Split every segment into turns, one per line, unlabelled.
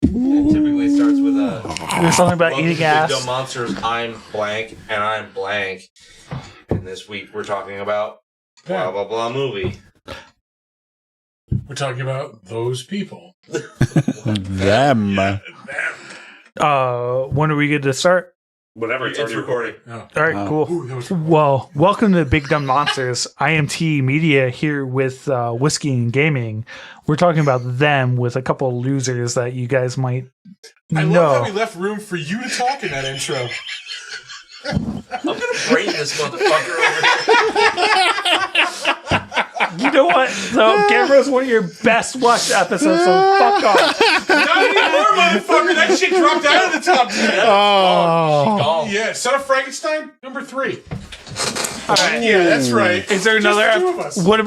There's something about eating ass.
Big Dumb Monsters, I'm blank, and I'm blank. And this week we're talking about blah, blah, blah movie.
We're talking about those people.
Them.
Them.
When are we good to start?
Whatever,
It's recording.
Oh.
All right, cool.
Ooh,
Well, welcome to Big Dumb Monsters. IMT Media here with Whiskey and Gaming. We're talking about them with a couple of losers that you guys might
I
know.
love how we left room for you to talk in that intro.
I'm gonna brain this motherfucker over here.
You know what? So, Gamera's one of your best watched episodes, so fuck off.
Not anymore, motherfucker. That shit dropped out of the top 10.
Oh.
Yeah, Son of Frankenstein, number 3.
All right.
Yeah, that's right.
Is there
Just
another?
the two of us.
What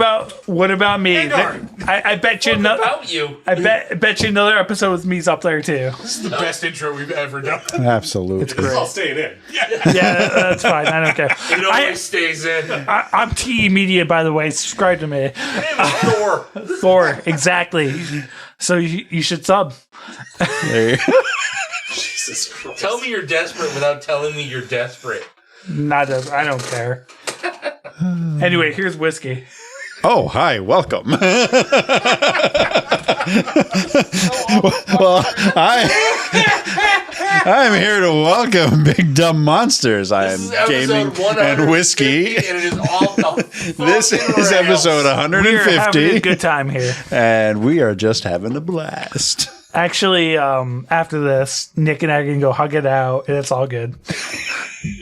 about me?
Hagar.
I bet you.
What about you?
I bet you another episode with me's up there too.
This is the best intro we've ever done.
Absolutely.
It's great.
I'll stay in.
Yeah, that's fine. I don't care.
It always stays in.
I'm TE Media, by the way. Subscribe to me.
Thor.
Thor, exactly. So you should sub.
There you-
Jesus Christ.
Tell me you're desperate without telling me you're desperate.
Not a, I don't care. Anyway, here's Whiskey.
Oh, hi, welcome. Well, I'm here to welcome Big Dumb Monsters. I am
This is episode
gaming
150,
and whiskey.
and it is all the
This is
fucking
episode
We're having a
150,
good time here.
and we are just having a blast.
Actually, after this, Nick and I can go hug it out, and it's all good.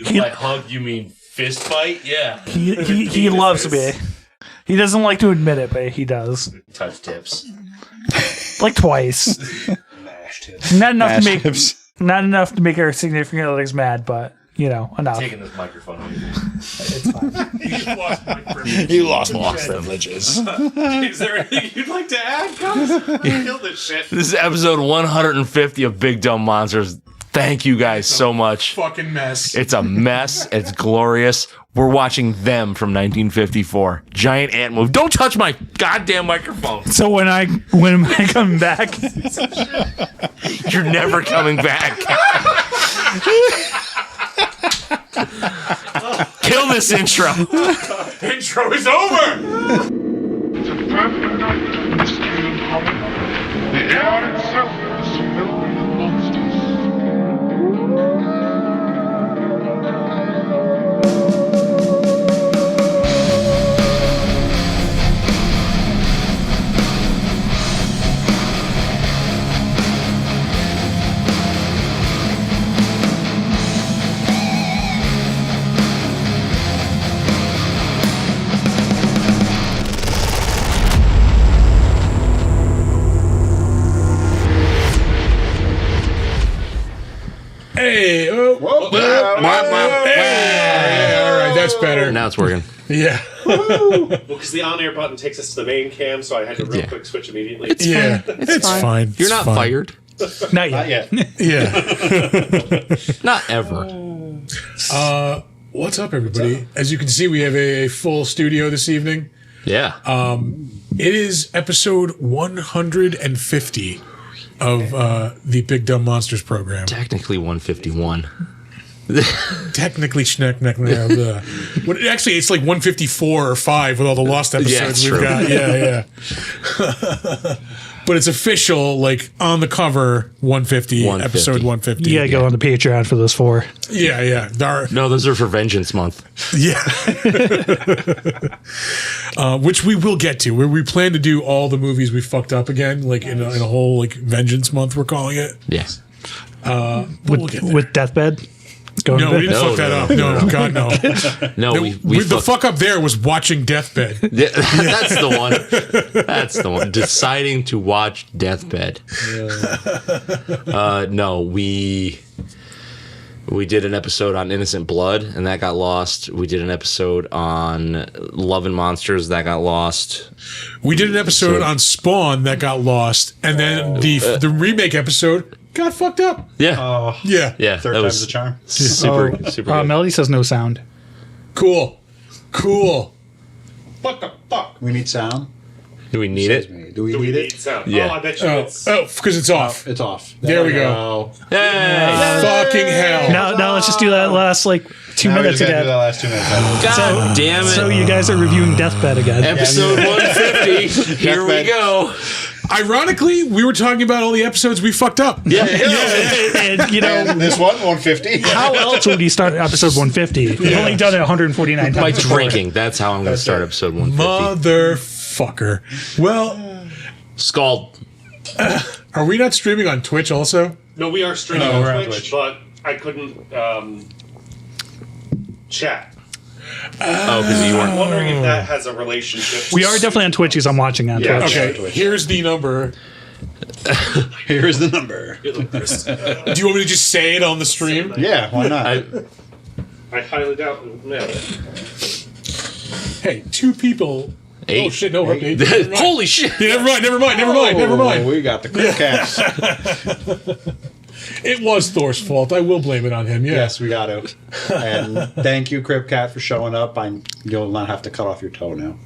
By hug, you mean fist fight? Yeah.
He loves me. He doesn't like to admit it, but he does.
Touch tips.
Like twice.
Mashed hits.
Not enough
Mash
to make
tips.
not enough to make our significant others mad, but you know, enough.
Taking this microphone away.
It's fine.
You just lost my privilege.
You lost privileges.
Is there anything you'd like to add, guys? You killed this shit.
This is episode 150 of Big Dumb Monsters. Thank you guys so much.
Fucking mess.
It's a mess. It's glorious. We're watching Them from 1954. Giant ant movie. Don't touch my goddamn microphone.
So when am I coming back?
You're never coming back. Kill this intro.
Intro is over.
It's a perfect night for mystery and horror. The air itself is filled with monsters.
Hey. Oh. Hey. Yeah, all right. That's better.
Now it's working.
Yeah.
Well, because the on-air button takes us to the main cam, so I had to real quick switch immediately.
Yeah. It's fine.
You're
It's
not
fine.
fired.
Not yet.
Yeah.
Not ever.
What's up, everybody? As you can see, we have a full studio this evening.
Yeah.
It is episode 150 of the Big Dumb Monsters program.
Technically 151.
Technically, actually, it's like 154 or 5 with all the lost episodes
it's
we've
true.
got. Yeah. But it's official, like on the cover, 150,
150.
episode 150.
You gotta go on the Patreon for those 4.
Yeah.
No, those are for Vengeance Month.
Yeah. Which we will get to, where we plan to do all the movies we fucked up again, like in a whole like Vengeance Month, we're calling it.
Yes.
with Deathbed. Going
No,
to
we
bed.
didn't fuck that up. No, God, no.
No,
The fuck up there was watching Deathbed.
Yeah, that's the one. That's the one. Deciding to watch Deathbed. No, we did an episode on Innocent Blood, and that got lost. We did an episode on Love and Monsters, that got lost.
We did an episode on Spawn that got lost, and then the remake episode got fucked up.
Yeah,
Yeah.
yeah.
Third
that
time's
was
the charm.
super, super. Good.
Melody says no sound.
Cool.
What the fuck?
We need sound.
Do we need it?
Do we
Do we
need
need
it?
sound?
Yeah.
Oh, I bet you it's.
Because it's off.
It's off.
There we go.
Hey!
Fucking hell.
Now let's just do that last 2
Now we
minutes
just gotta do that
again.
last 2 minutes.
God damn it!
So you guys are reviewing Deathbed again.
Episode 150. Here we
Deathbed.
go.
Ironically, we were talking about all the episodes we fucked up.
Yeah.
and
And this one, 150.
how else would you start episode 150? You've only done it 149 times.
By
before.
drinking. That's how I'm going to start episode 150.
Motherfucker. Well,
Scald.
are we not streaming on Twitch also?
No, we are streaming
No, we're
on
on
Twitch,
Twitch.
but I couldn't chat.
Oh, because you
I'm
weren't.
wondering if that has a relationship.
We are definitely on Twitch because I'm watching on
Yeah.
Twitch.
Okay, here's the number.
Here's the number.
Do you want me to just say it on the stream?
Yeah, why not?
I highly doubt. Yeah.
Hey, 2 people.
8.
Oh shit, no update. Never mind.
Holy shit.
Yeah, never mind.
Oh, we got the quick cast.
It was Thor's fault. I will blame it on him. Yeah.
Yes, we got to. And thank you, Cripcat, for showing up. You'll not have to cut off your toe now.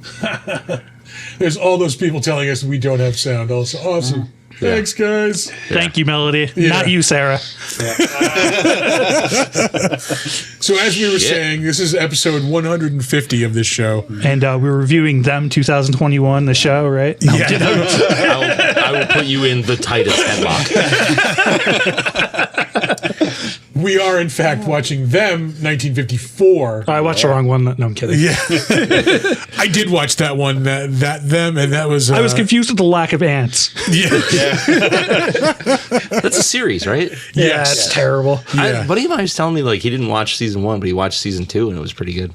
There's all those people telling us we don't have sound. Also, awesome. Thanks, guys.
Thank you, Melody. Not you, Sarah.
So as we were saying, this is episode 150 of this show.
And we're reviewing Them 2021, the show, right? No, I'm kidding.
I will put you in the tightest headlock.
We are, in fact, watching Them 1954.
I watched the wrong one. No, I'm kidding.
Yeah. I did watch that one, that Them, and that was...
I was confused with the lack of ants.
Yeah.
That's a series, right?
Yeah,
Yes.
it's terrible.
Yeah.
A buddy of mine was telling me he didn't watch season 1, but he watched season 2, and it was pretty good.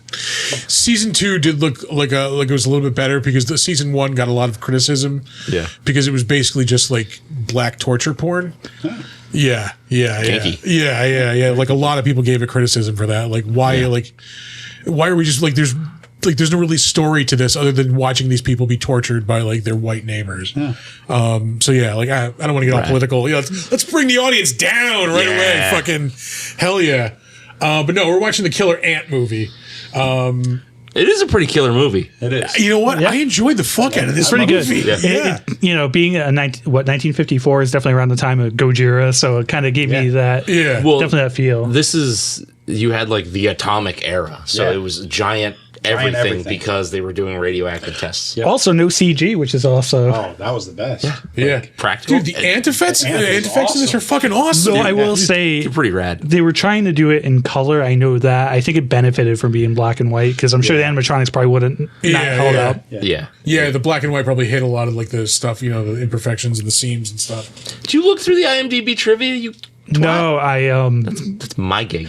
Season 2 did look like it was a little bit better because the season 1 got a lot of criticism.
Yeah.
Because it was basically just black torture porn. Yeah.
Kinky.
Yeah. Like a lot of people gave it criticism for that. Why are we just there's no really story to this other than watching these people be tortured by their white neighbors. I don't want to get all political. Yeah, let's bring the audience down right away. Fucking hell yeah. But no, we're watching the Killer Ant movie.
It is a pretty killer movie.
It is.
You know what? I enjoyed the fuck out of this
Pretty good.
movie.
Yeah. Being 1954 is definitely around the time of Gojira, so it kind of gave me that.
Yeah.
Well,
Definitely that feel.
This is, you had the atomic era. So
Yeah.
it was giant everything,
everything.
because they were doing radioactive tests.
Also, no CG, which is also.
Oh, that was the best.
Yeah.
Practical.
Dude, the anti-effects in this
awesome.
are fucking awesome.
So I will say
They're pretty rad.
they were trying to do it in color. I know that. I think it benefited from being black and white because I'm sure the animatronics probably wouldn't not held up.
Yeah.
Yeah, the black and white probably hit a lot of the stuff, the imperfections and the seams and stuff.
Did you look through the IMDb trivia? You
No,
That's my gig.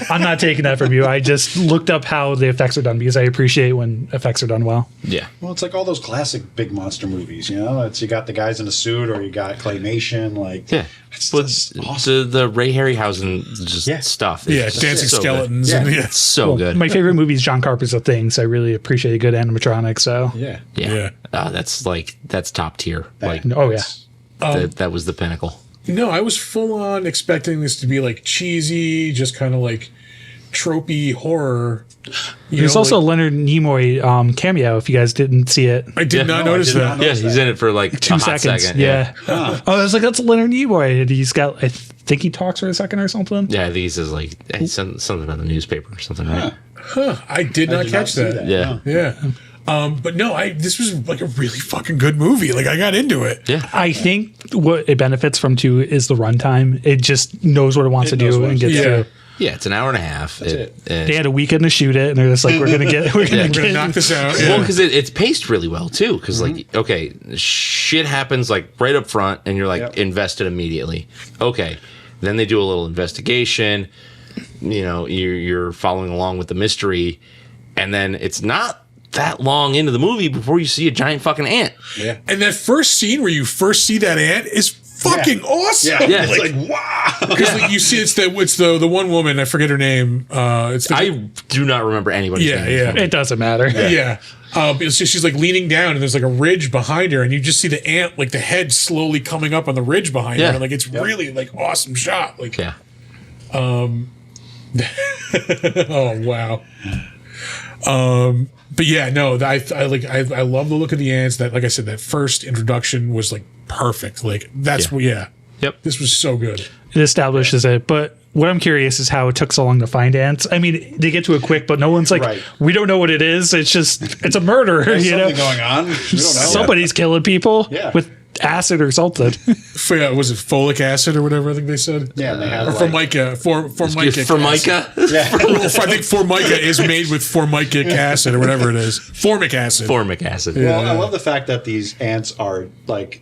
I'm not taking that from you. I just looked up how the effects are done because I appreciate when effects are done well.
Yeah.
Well, it's like all those classic big monster movies, It's you got the guys in a suit or you got claymation,
Yeah.
It's
But
just awesome.
the Ray Harryhausen stuff. is
Yeah,
just
dancing
so good.
skeletons.
Yeah.
And, yeah.
It's so good.
My favorite movie is John Carpenter's The Thing, so I really appreciate a good animatronic. So
Yeah.
yeah. That's top tier.
oh yeah.
That was the pinnacle.
No, I was full on expecting this to be cheesy, just kind of tropey horror.
There's also a Leonard Nimoy cameo. If you guys didn't see it,
I did not
No, I
notice
did
that.
not know.
Yeah, he's in it for
2
a hot
seconds.
second.
Yeah. Oh, I was like, that's Leonard Nimoy. And he's got. I think he talks for a second or something.
Yeah, I think he says something about the newspaper or something, right?
I did not catch
see
that.
Yeah.
Yeah. But no, this was a really fucking good movie. I got into it.
Yeah.
I think what it benefits from too is the runtime. It just knows what it wants to
knows
do
what
and
it-
gets
Yeah.
through.
Yeah, it's an hour and a half.
They had a weekend to shoot it, and they're just like, we're gonna
knock this out.
Well, because it's paced really well too. Because like, okay, shit happens like right up front, and you're like invested immediately. Okay, then they do a little investigation. You know, you're following along with the mystery, and then it's not that long into the movie before you see a giant fucking ant.
Yeah.
And that first scene where you first see that ant is fucking awesome.
Yeah.
It's like, wow.
Because like, you see, it's the one woman. I forget her name.
I do not remember anybody's name.
Yeah.
It doesn't matter.
Yeah. She's like leaning down, and there's like a ridge behind her, and you just see the ant, like the head slowly coming up on the ridge behind her. And like it's really like awesome shot. Like,
Yeah.
oh wow. But yeah, no, I love the look of the ants. That, like I said, that first introduction was like perfect. Like that's
Yep.
This was so good.
It establishes it, but what I'm curious is how it took so long to find ants. I mean, they get to it quick, but no one's like, we don't know what it is. It's just, it's a murder.
There's
you know,
something going on. We don't know.
Somebody's killing people with acid or something.
Was it folic acid or whatever? I think they said.
Yeah, and they had
or formica. Formica.
Formica.
Yeah.
I think formica is made with formic acid or whatever it is. Formic acid.
Formic acid.
Well, I love the fact that these ants are like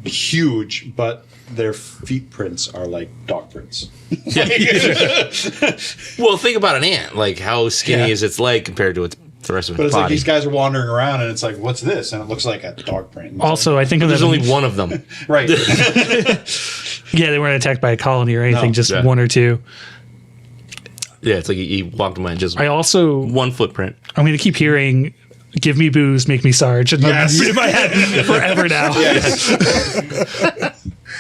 huge, but their feet prints are like dog prints.
Well, think about an ant. Like, how skinny is its leg compared to the rest of its
But it's
body?
like these guys are wandering around, and it's like, what's this? And it looks like a dog print.
Also, I think of
There's
that-
only one of them.
Right.
Yeah, they weren't attacked by a colony or anything,
No.
just one or two.
Yeah, it's like he walked away and just
I also,
one footprint.
I'm going to keep hearing, give me booze, make me Sarge. And
Yes.
in my head forever now.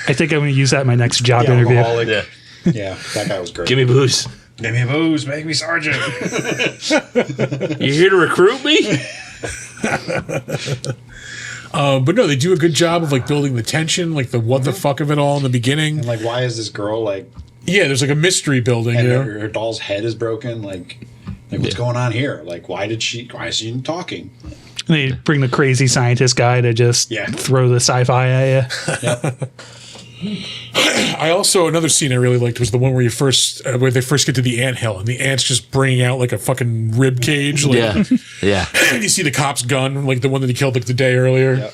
I think I'm going to use that in my next job interview.
Alcoholic.
Yeah.
Yeah, that guy was great.
Give me booze.
Give me a booze, make me sergeant.
You here to recruit me?
But no, they do a good job of like building the tension, like the what the fuck of it all in the beginning.
And like, why is this girl like?
Yeah, there's like a mystery building.
And
You know?
her doll's head is broken. Like what's going on here? Like, why is she talking?
They bring the crazy scientist guy to just throw the sci-fi at you.
I also, another scene I really liked was the one where where they first get to the anthill and the ant's just bringing out like a fucking rib cage. Like,
Yeah.
and you see the cop's gun, like the one that he killed like the day earlier.
Yep.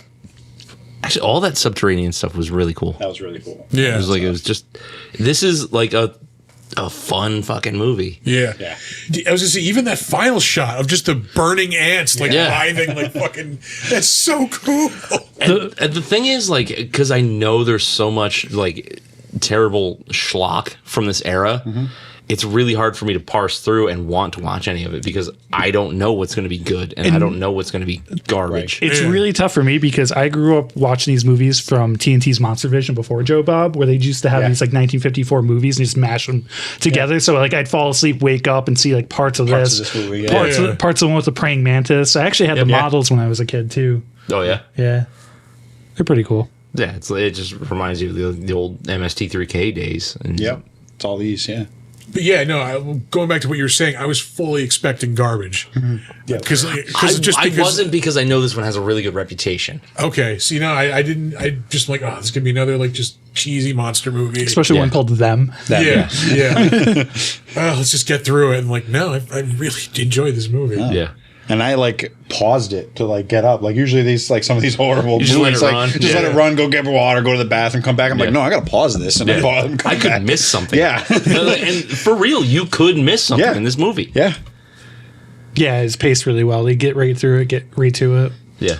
Actually, all that subterranean stuff was really cool.
That was really cool.
Yeah.
It was just, this is like a fun fucking movie.
Yeah.
Yeah.
I was gonna say, even that final shot of just the burning ants like writhing like fucking, that's so cool.
And the thing is, like, because I know there's so much like terrible schlock from this era, it's really hard for me to parse through and want to watch any of it because I don't know what's going to be good and I don't know what's going to be garbage.
It's really tough for me because I grew up watching these movies from TNT's Monster Vision before Joe Bob, where they used to have these like 1954 movies and just mash them together. So like I'd fall asleep, wake up, and see like parts of this
movie,
parts of the one with the praying mantis. I actually had the models when I was a kid too.
Oh yeah,
yeah, they're pretty cool.
Yeah, it just reminds you of the old MST3K days. And
it's all these. Yeah.
But yeah, no. Going back to what you were saying, I was fully expecting garbage. Yeah, because
I wasn't because I know this one has a really good reputation.
Okay, so I didn't. I just like, oh, this could be another like just cheesy monster movie,
especially one called Them.
Yeah. Let's just get through it. And like, no, I really enjoyed this movie.
Yeah.
And I like paused it to like get up. Like usually these like some of these horrible movies,
let it
like
run.
let it run, go get water, go to the bathroom, come back. I'm like, no, I gotta pause this. And
I could miss something.
Yeah.
And for real, you could miss something in this movie.
Yeah.
Yeah, it's paced really well. They get right through it, get right to it.
Yeah.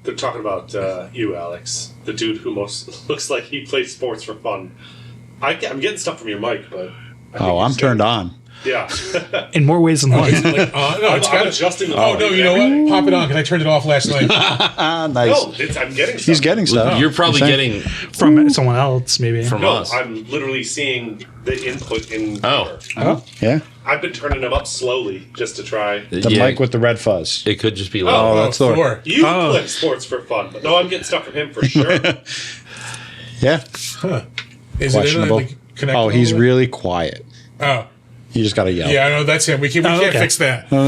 They're talking about you, Alex, the dude who most looks like he plays sports for fun. I'm getting stuff from your mic, but
I'm turned on.
Yeah.
In more ways than one.
I'm adjusting the
no, you know what? Pop it on because I turned it off last night.
Nice.
No, I'm getting stuff.
He's getting stuff.
You're probably getting
from someone else, maybe.
From us.
I'm literally seeing the input in.
Yeah.
I've been turning them up slowly just to try.
The mic with the red fuzz.
It could just be like,
that's Thor.
You play sports for fun, but no, I'm getting stuff from him for sure.
Yeah.
Is
Questionable.
it in, like, connected
he's
all the way?
really quiet.
Oh.
You just gotta yell.
Yeah, I know that's him. We can't
okay.
fix that.
We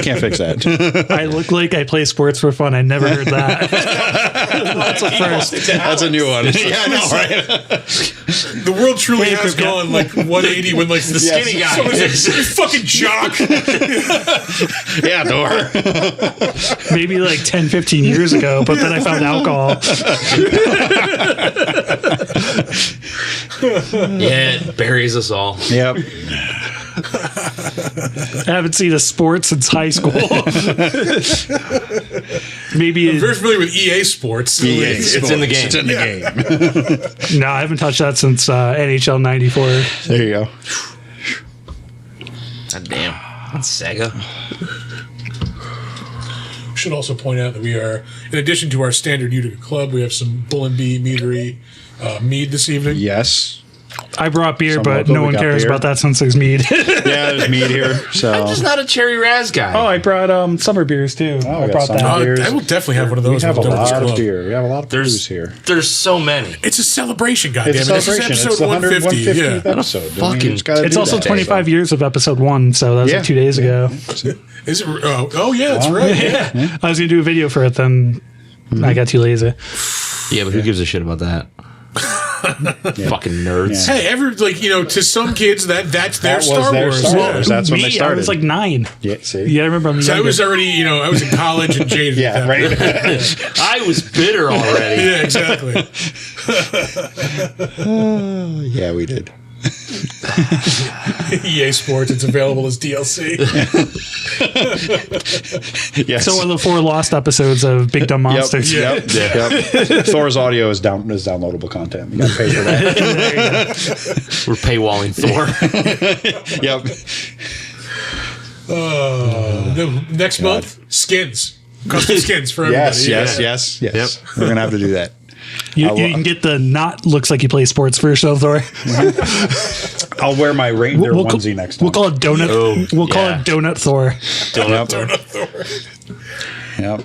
can't fix that.
I look like I play sports for fun. I never heard that. That's a first.
That's a new one. Yeah, I know, right?
The world truly has gone like 180 when like the skinny guy. Someone's like, "You fucking jock."
Yeah, Thor.
Maybe like 10, 15 years ago, but then I found alcohol.
Yeah, it buries us all.
Yep.
I haven't seen a sport since high school. Maybe
I'm very familiar with EA Sports.
It's in the game.
It's in the game.
no, I haven't touched that since NHL '94.
There you go.
God damn. That's Sega.
Should also point out that we are, in addition to our standard Utica Club, we have some Bull and Bee meadery mead this evening.
Yes.
I brought beer,
Some
but
local,
no
we
one
got
cares
beer.
about that since there's mead.
Yeah, there's meat here. So
I'm just not a cherry raz guy.
Oh, I brought summer beers too.
Oh,
I
we got
brought
summer
that.
beers.
I will definitely have one of those.
we have a
when we're done with this
lot of
club.
beer. We have a lot of booze here.
There's so many.
It's a celebration, goddammit.
It's a
This is
celebration. It's
episode
the
150.
150th
Yeah.
episode. I mean,
fucking-
it's gotta
It's
do
also
that.
25 years of episode 1, so that was
Yeah.
like 2 days ago.
Is it? Oh, yeah, that's right. Yeah.
I was gonna do a video for it, then I got too lazy.
Yeah, but who gives a shit about that? Fucking nerds.
Yeah.
Hey, to some kids that's their
That was
Star
their
Wars.
Star
Yeah.
Wars. That's when they
I
started.
was like 9.
Yeah, see?
Yeah, I remember. I'm
So I
younger.
was already, I was in college and jaded.
Yeah,
at that
right.
point.
I was bitter already.
Yeah, exactly.
Yeah, we did.
EA Sports. It's available as DLC.
Yes.
So one of the 4 lost episodes of Big Dumb Monsters.
Yeah.
Yep. Thor's audio is downloadable content. You got to pay for that.
We're paywalling Thor.
Yep.
Next month, skins. Custom skins for everybody.
Yes. We're gonna have to do that.
You can get the not looks like you play sports version of Thor.
I'll wear my reindeer onesie next time.
We'll call it donut.
Oh,
we'll call
yeah.
it donut Thor.
Donut Thor.
Yep.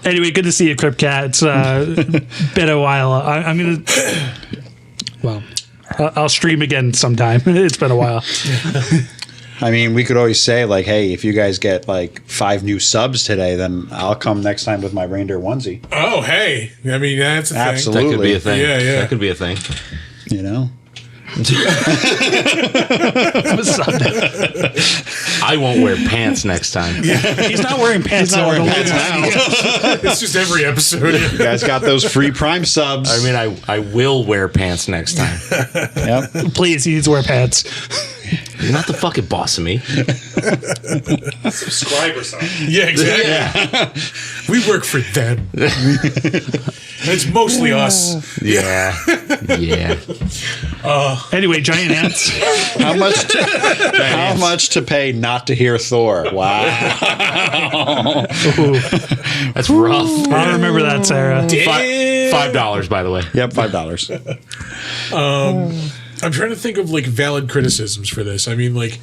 Anyway, good to see you, Crip Cat. It's been a while. I'm gonna. Well, I'll stream again sometime. It's been a while.
I mean, we could always say like, hey, if you guys get like 5 new subs today, then I'll come next time with my reindeer onesie.
Oh, hey. I mean, that's a thing.
Absolutely.
That could be a thing.
Yeah, yeah.
That could be a thing.
You know.
I won't wear pants next time.
He's not wearing pants.
He's not wearing
now.
pants now.
It's just every episode.
You guys got those free Prime subs.
I mean, I will wear pants next time.
Yep.
Please, he needs to wear pants.
You're not the fucking boss of me.
Subscribe or something.
Yeah, exactly. Yeah. We work for them. It's mostly us.
Yeah. Yeah.
Anyway, giant ants.
How much to pay not to hear Thor? Wow.
That's rough.
I'll remember that, Sarah.
$5, by the way.
Yep, $5.
I'm trying to think of like valid criticisms for this. I mean, like,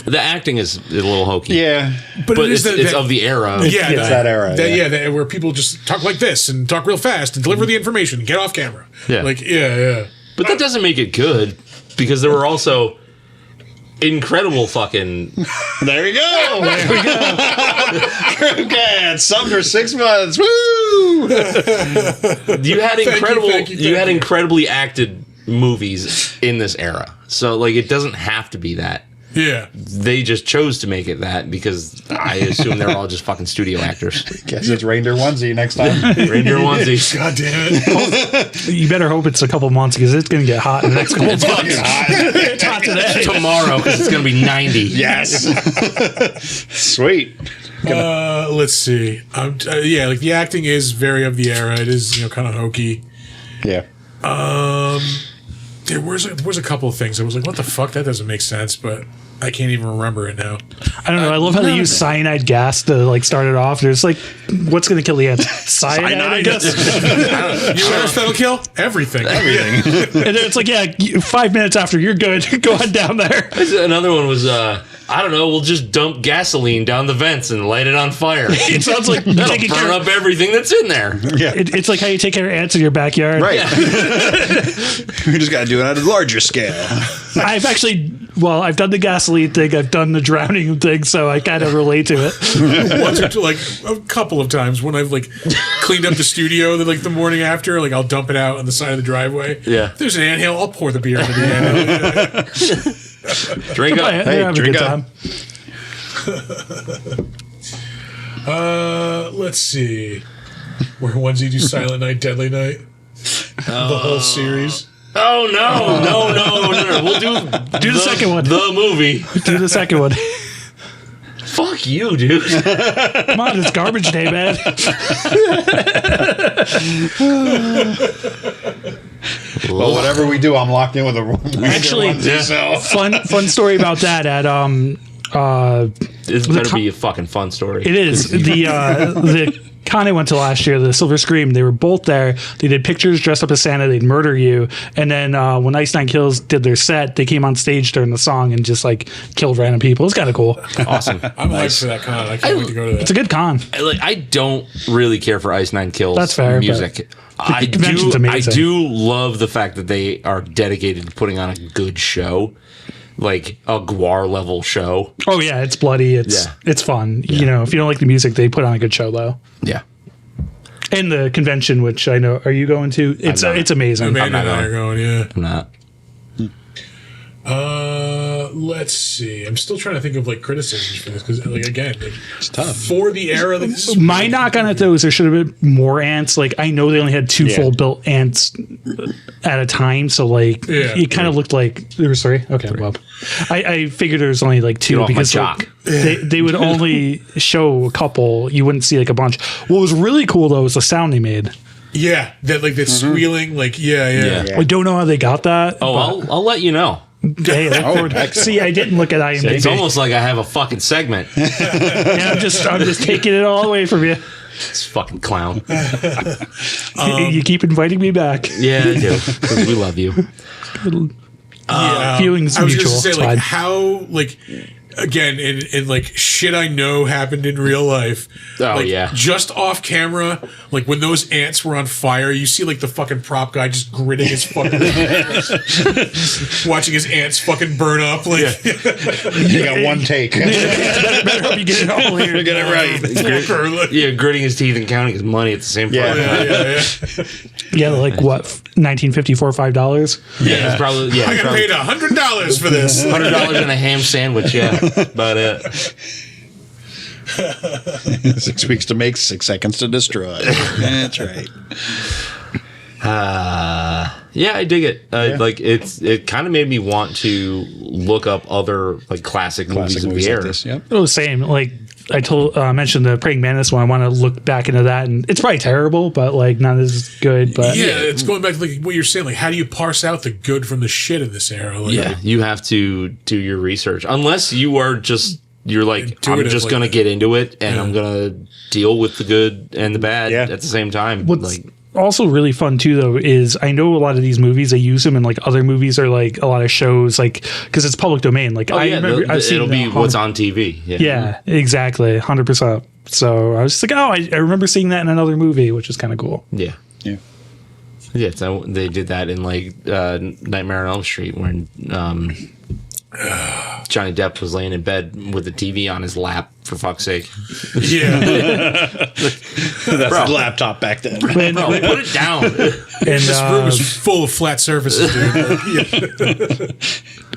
The acting is a little hokey.
Yeah.
But
it is
it's of the era.
Yeah,
It's that era.
where people just talk like this and talk real fast and deliver the information, get off camera.
Yeah.
Like, yeah.
But that doesn't make it good because there were also incredible fucking.
There we go. There we go. Okay, subbed for 6 months. Woo!
You had incredible.
thank you.
You had incredibly acted movies in this era, so like it doesn't have to be that.
Yeah.
They just chose to make it that because I assume they're all just fucking studio actors.
Guess it's reindeer onesie next time.
Reindeer onesie.
God damn it.
You better hope it's a couple months because it's going to get hot in the next couple months. It's hot today.
Tomorrow because it's gonna be 90.
Yes. Sweet.
Let's see. Yeah, like the acting is very of the era. It is, kind of hokey.
Yeah.
There was a couple of things. I was like, what the fuck? That doesn't make sense, but I can't even remember it now.
I don't know. I love how they use cyanide gas to like start it off. There's like, what's going to kill the ants? Cyanide, I guess.
You know what that'll kill? Everything.
And then it's like, 5 minutes after, you're good. Go on down there.
Another one was I don't know. We'll just dump gasoline down the vents and light it on fire.
It sounds like
That'll
taking
burn
care
up everything that's in there.
Yeah.
It's like how you take care of ants in your backyard.
Right. We just got to do it on a larger scale.
I've done the gasoline thing. I've done the drowning thing, so I kind of relate to it.
Once or two, like a couple of times when I've like cleaned up the studio, then like the morning after, like I'll dump it out on the side of the driveway.
Yeah.
If there's an anthill, I'll pour the beer into the anthill.
Drink up.
Hey, have a good time.
Let's see. When's he do Silent Night, Deadly Night? The whole series.
Oh no! We'll do
the second one.
The movie.
Do the second one.
Fuck you, dude.
Come on, it's garbage day, man.
Well, whatever we do, I'm locked in with a
Actually, fun story about that at
This better be a fucking fun story.
It is. The con I went to last year, the Silver Scream, they were both there. They did pictures, dressed up as Santa, they'd murder you. And then when Ice Nine Kills did their set, they came on stage during the song and just like killed random people. It's kind of cool.
Awesome.
I'm hyped for that con. I can't wait to go to that.
It's a good con.
I don't really care for Ice Nine Kills.
That's fair,
music. I
convention's amazing.
do love the fact that they are dedicated to putting on a good show. Like a Gwar level show.
Oh yeah, it's bloody. It's fun.
Yeah.
You know, if you don't like the music, they put on a good show though.
Yeah.
And the convention, which I know, are you going to? It's amazing.
Amanda and I are going, yeah.
I'm not.
Let's see. I'm still trying to think of like criticisms for this because, like, again, like,
It's tough.
for the era. Like, this is
My knock on it though is there should have been more ants. Like I know they only had 2 full built ants at a time, so like it kind of looked like there was 3. Okay, well, I figured there was only like 2 because like, they would only show a couple. You wouldn't see like a bunch. What was really cool though was the sound they made.
Yeah, that like the squealing, like yeah.
I don't know how they got that.
Oh, I'll let you know.
Hey, look forward. See, I didn't look at IMDb.
It's almost like I have a fucking segment.
Yeah, I'm just taking it all away from you.
This fucking clown.
You keep inviting me back.
Yeah, I do. Because we love you.
Feelings
I was
mutual.
just say
It's
like
fine.
how like again in like shit I know happened in real life.
Oh,
like,
yeah.
just off camera, like when those ants were on fire, you see like the fucking prop guy just gritting his fucking watching his ants fucking burn up. Like
You got one take.
better hope you get it all here.
Get it right.
Yeah, gritting his teeth and counting his money at the same time.
Yeah, like what? 1954, $5.
Yeah, it's probably
I got paid $100 for this.
$100 and a ham sandwich. Yeah, about it.
6 weeks to make, 6 seconds to destroy. That's right.
Yeah, I dig it. Like it kind of made me want to look up other like classic movies of the era.
Like this, yep.
Oh, same. Like I mentioned the Praying Mantis one. I want to look back into that, and it's probably terrible, but like not as good. But
Yeah, it's going back to like what you're saying. Like, how do you parse out the good from the shit in this era? Like,
Yeah, you have to do your research. Unless you are just you're like I'm
Intuitive,
just
like
gonna
that.
get into it and I'm gonna deal with the good and the bad
Yeah.
at the same time.
what's
Like
also really fun too, though, is I know a lot of these movies they use them in like other movies or like a lot of shows, like because it's public domain. Like I remember I've seen
it'll be what's on TV.
Yeah, exactly, 100%. So I was just like, oh, I remember seeing that in another movie, which is kind of cool.
Yeah.
Yeah.
Yeah, so they did that in like Nightmare on Elm Street when Johnny Depp was laying in bed with the TV on his lap, for fuck's sake.
yeah.
That's the laptop back then.
Bro, put it down.
And
This room is full of flat surfaces, dude.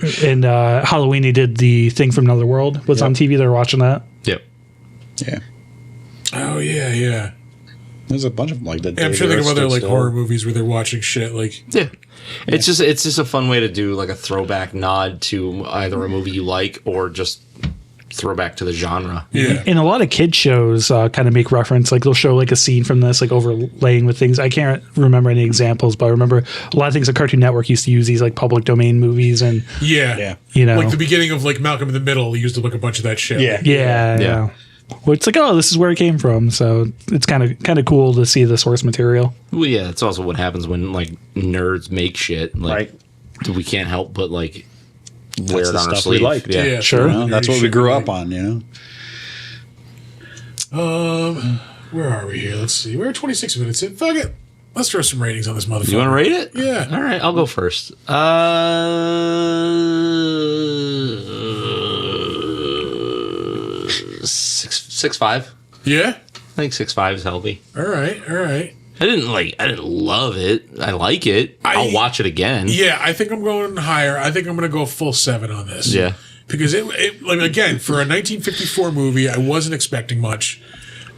Like,
in Halloween, he did the thing from Another World. Was on TV. They were watching that.
Yep.
Yeah.
oh yeah.
There's a bunch of them like that.
I'm trying to think of other like horror movies where they're watching shit. Like,
Yeah. It's just a fun way to do like a throwback nod to either a movie you like or just throwback to the genre.
yeah.
And a lot of kid shows kind of make reference. Like they'll show like a scene from this, like overlaying with things. I can't remember any examples, but I remember a lot of things. Like Cartoon Network used to use these like public domain movies, and
Yeah.
you know,
Like the beginning of like Malcolm in the Middle, he used to look a bunch of that shit.
Yeah.
yeah. Well, it's like, oh, this is where it came from. So it's kind of cool to see the source material.
Well, yeah, it's also what happens when like nerds make shit. Like we can't help but like wear it
the
on our
stuff we
sleeve.
liked.
Yeah.
Sure.
You know, that's what we grew up on, you know?
Where are we here? Let's see. We're at 26 minutes in. Fuck it. Let's throw some ratings on this motherfucker.
You want to rate it?
Yeah.
All right, I'll go first. 6.5.
Yeah.
I think 6.5 is healthy.
All right.
I didn't love it. I like it. I'll watch it again.
Yeah, I think I'm going higher. I think I'm going to go full 7 on this.
Yeah.
Because it like again, for a 1954 movie, I wasn't expecting much.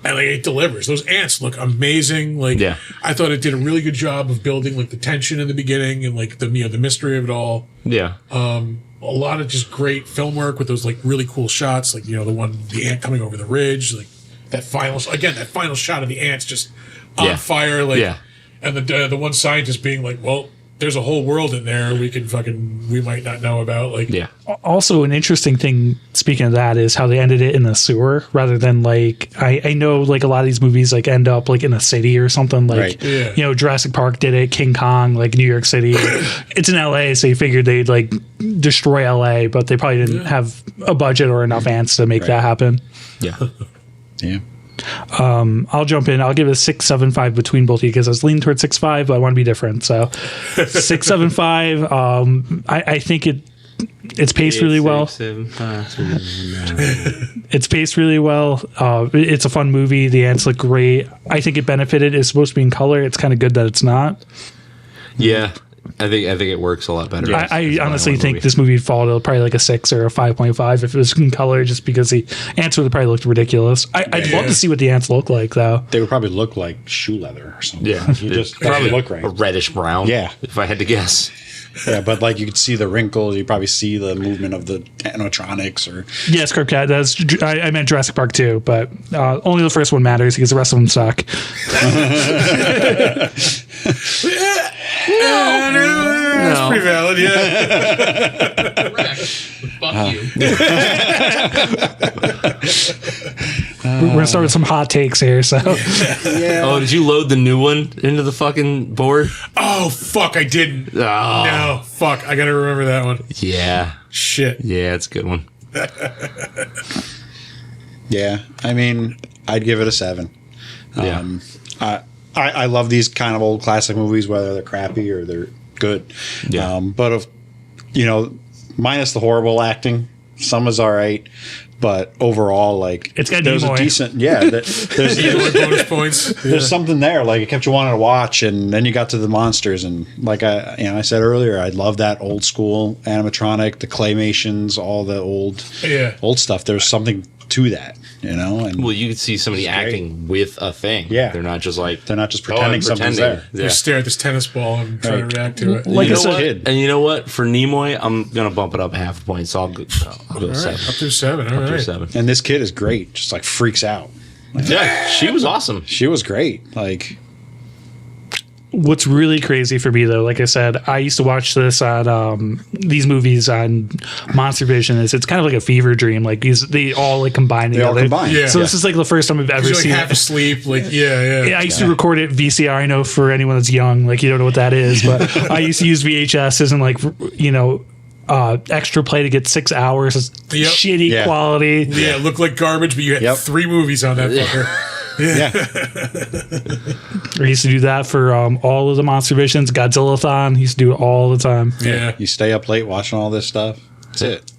And like it delivers. Those ants look amazing. Like
Yeah.
I thought it did a really good job of building like the tension in the beginning and like the the mystery of it all.
Yeah.
A lot of just great film work with those like really cool shots, like the ant coming over the ridge, like that final shot of the ants just on fire, like and the one scientist being like, well, there's a whole world in there we might not know about. Like,
yeah.
Also, an interesting thing, speaking of that, is how they ended it in the sewer rather than like I know like a lot of these movies like end up like in a city or something. Like Jurassic Park did it, King Kong, like New York City. It's in LA, so you figured they'd like destroy LA, but they probably didn't have a budget or enough ants to make that happen.
Yeah.
Yeah.
I'll jump in. I'll give it a 6.75 between both of you because I was leaning towards 6.5, but I want to be different. So 6.75. I think it's paced really well. It's paced really well. It's a fun movie. The ants look great. I think it benefited. It's supposed to be in color. It's kind of good that it's not.
Yeah. I think it works a lot better.
I honestly think this movie would fall to probably like a 6 or a 5.5 if it was in color, just because the ants would have probably looked ridiculous. I'd love to see what the ants look like, though.
They would probably look like shoe leather or something.
Yeah,
You just probably look right.
A reddish brown.
Yeah.
If I had to guess.
Yeah, but like you could see the wrinkles. You probably see the movement of the animatronics. Or
Yes, Crab Cat. I meant Jurassic Park too, but only the first one matters because the rest of them suck.
That's pretty valid. Yeah.
Correct. Fuck you.
We're gonna start with some hot takes here. So
Oh, did you load the new one into the fucking board?
Oh fuck! I didn't.
Oh.
No, fuck! I gotta remember that one.
Yeah.
Shit.
Yeah, it's a good one.
yeah, I mean, I'd give it a 7.
Yeah.
I love these kind of old classic movies, whether they're crappy or they're good.
Yeah.
But minus the horrible acting, some is all right. But overall, like
it's got
there's
Nimoy.
a decent, there's
bonus points.
There's something there, like it kept you wanting to watch, and then you got to the monsters, and like I said earlier, I love that old school animatronic, the claymations, all the old stuff. There's something to that, And
well, you could see somebody acting with a thing.
Yeah,
they're not just
pretending something's there.
They stare at this tennis ball and try to react to it.
Like
you
I
know
said,
what? And you know what? For Nimoy, I'm gonna bump it up half a point, so I'll go 7.
Up to 7. All right.
7.
And this kid is great, just like freaks out.
Yeah, she was awesome.
She was great. Like,
what's really crazy for me though, like I said, I used to watch this on these movies on Monster Vision. It's kind of like a fever dream. Like they all like combine together.
all combine.
Yeah.
So this is like the first time I've ever
You're like
seen
half
it.
asleep. Like yeah.
I used to record it VCR. I know for anyone that's young, like you don't know what that is, but I used to use VHS and like extra play to get 6 hours of shitty quality.
Yeah, it looked like garbage, but you had 3 movies on that fucker.
yeah.
I used to do that for all of the Monster Visions. Godzilla-thon. Used to do it all the time.
Yeah.
You stay up late watching all this stuff. That's it.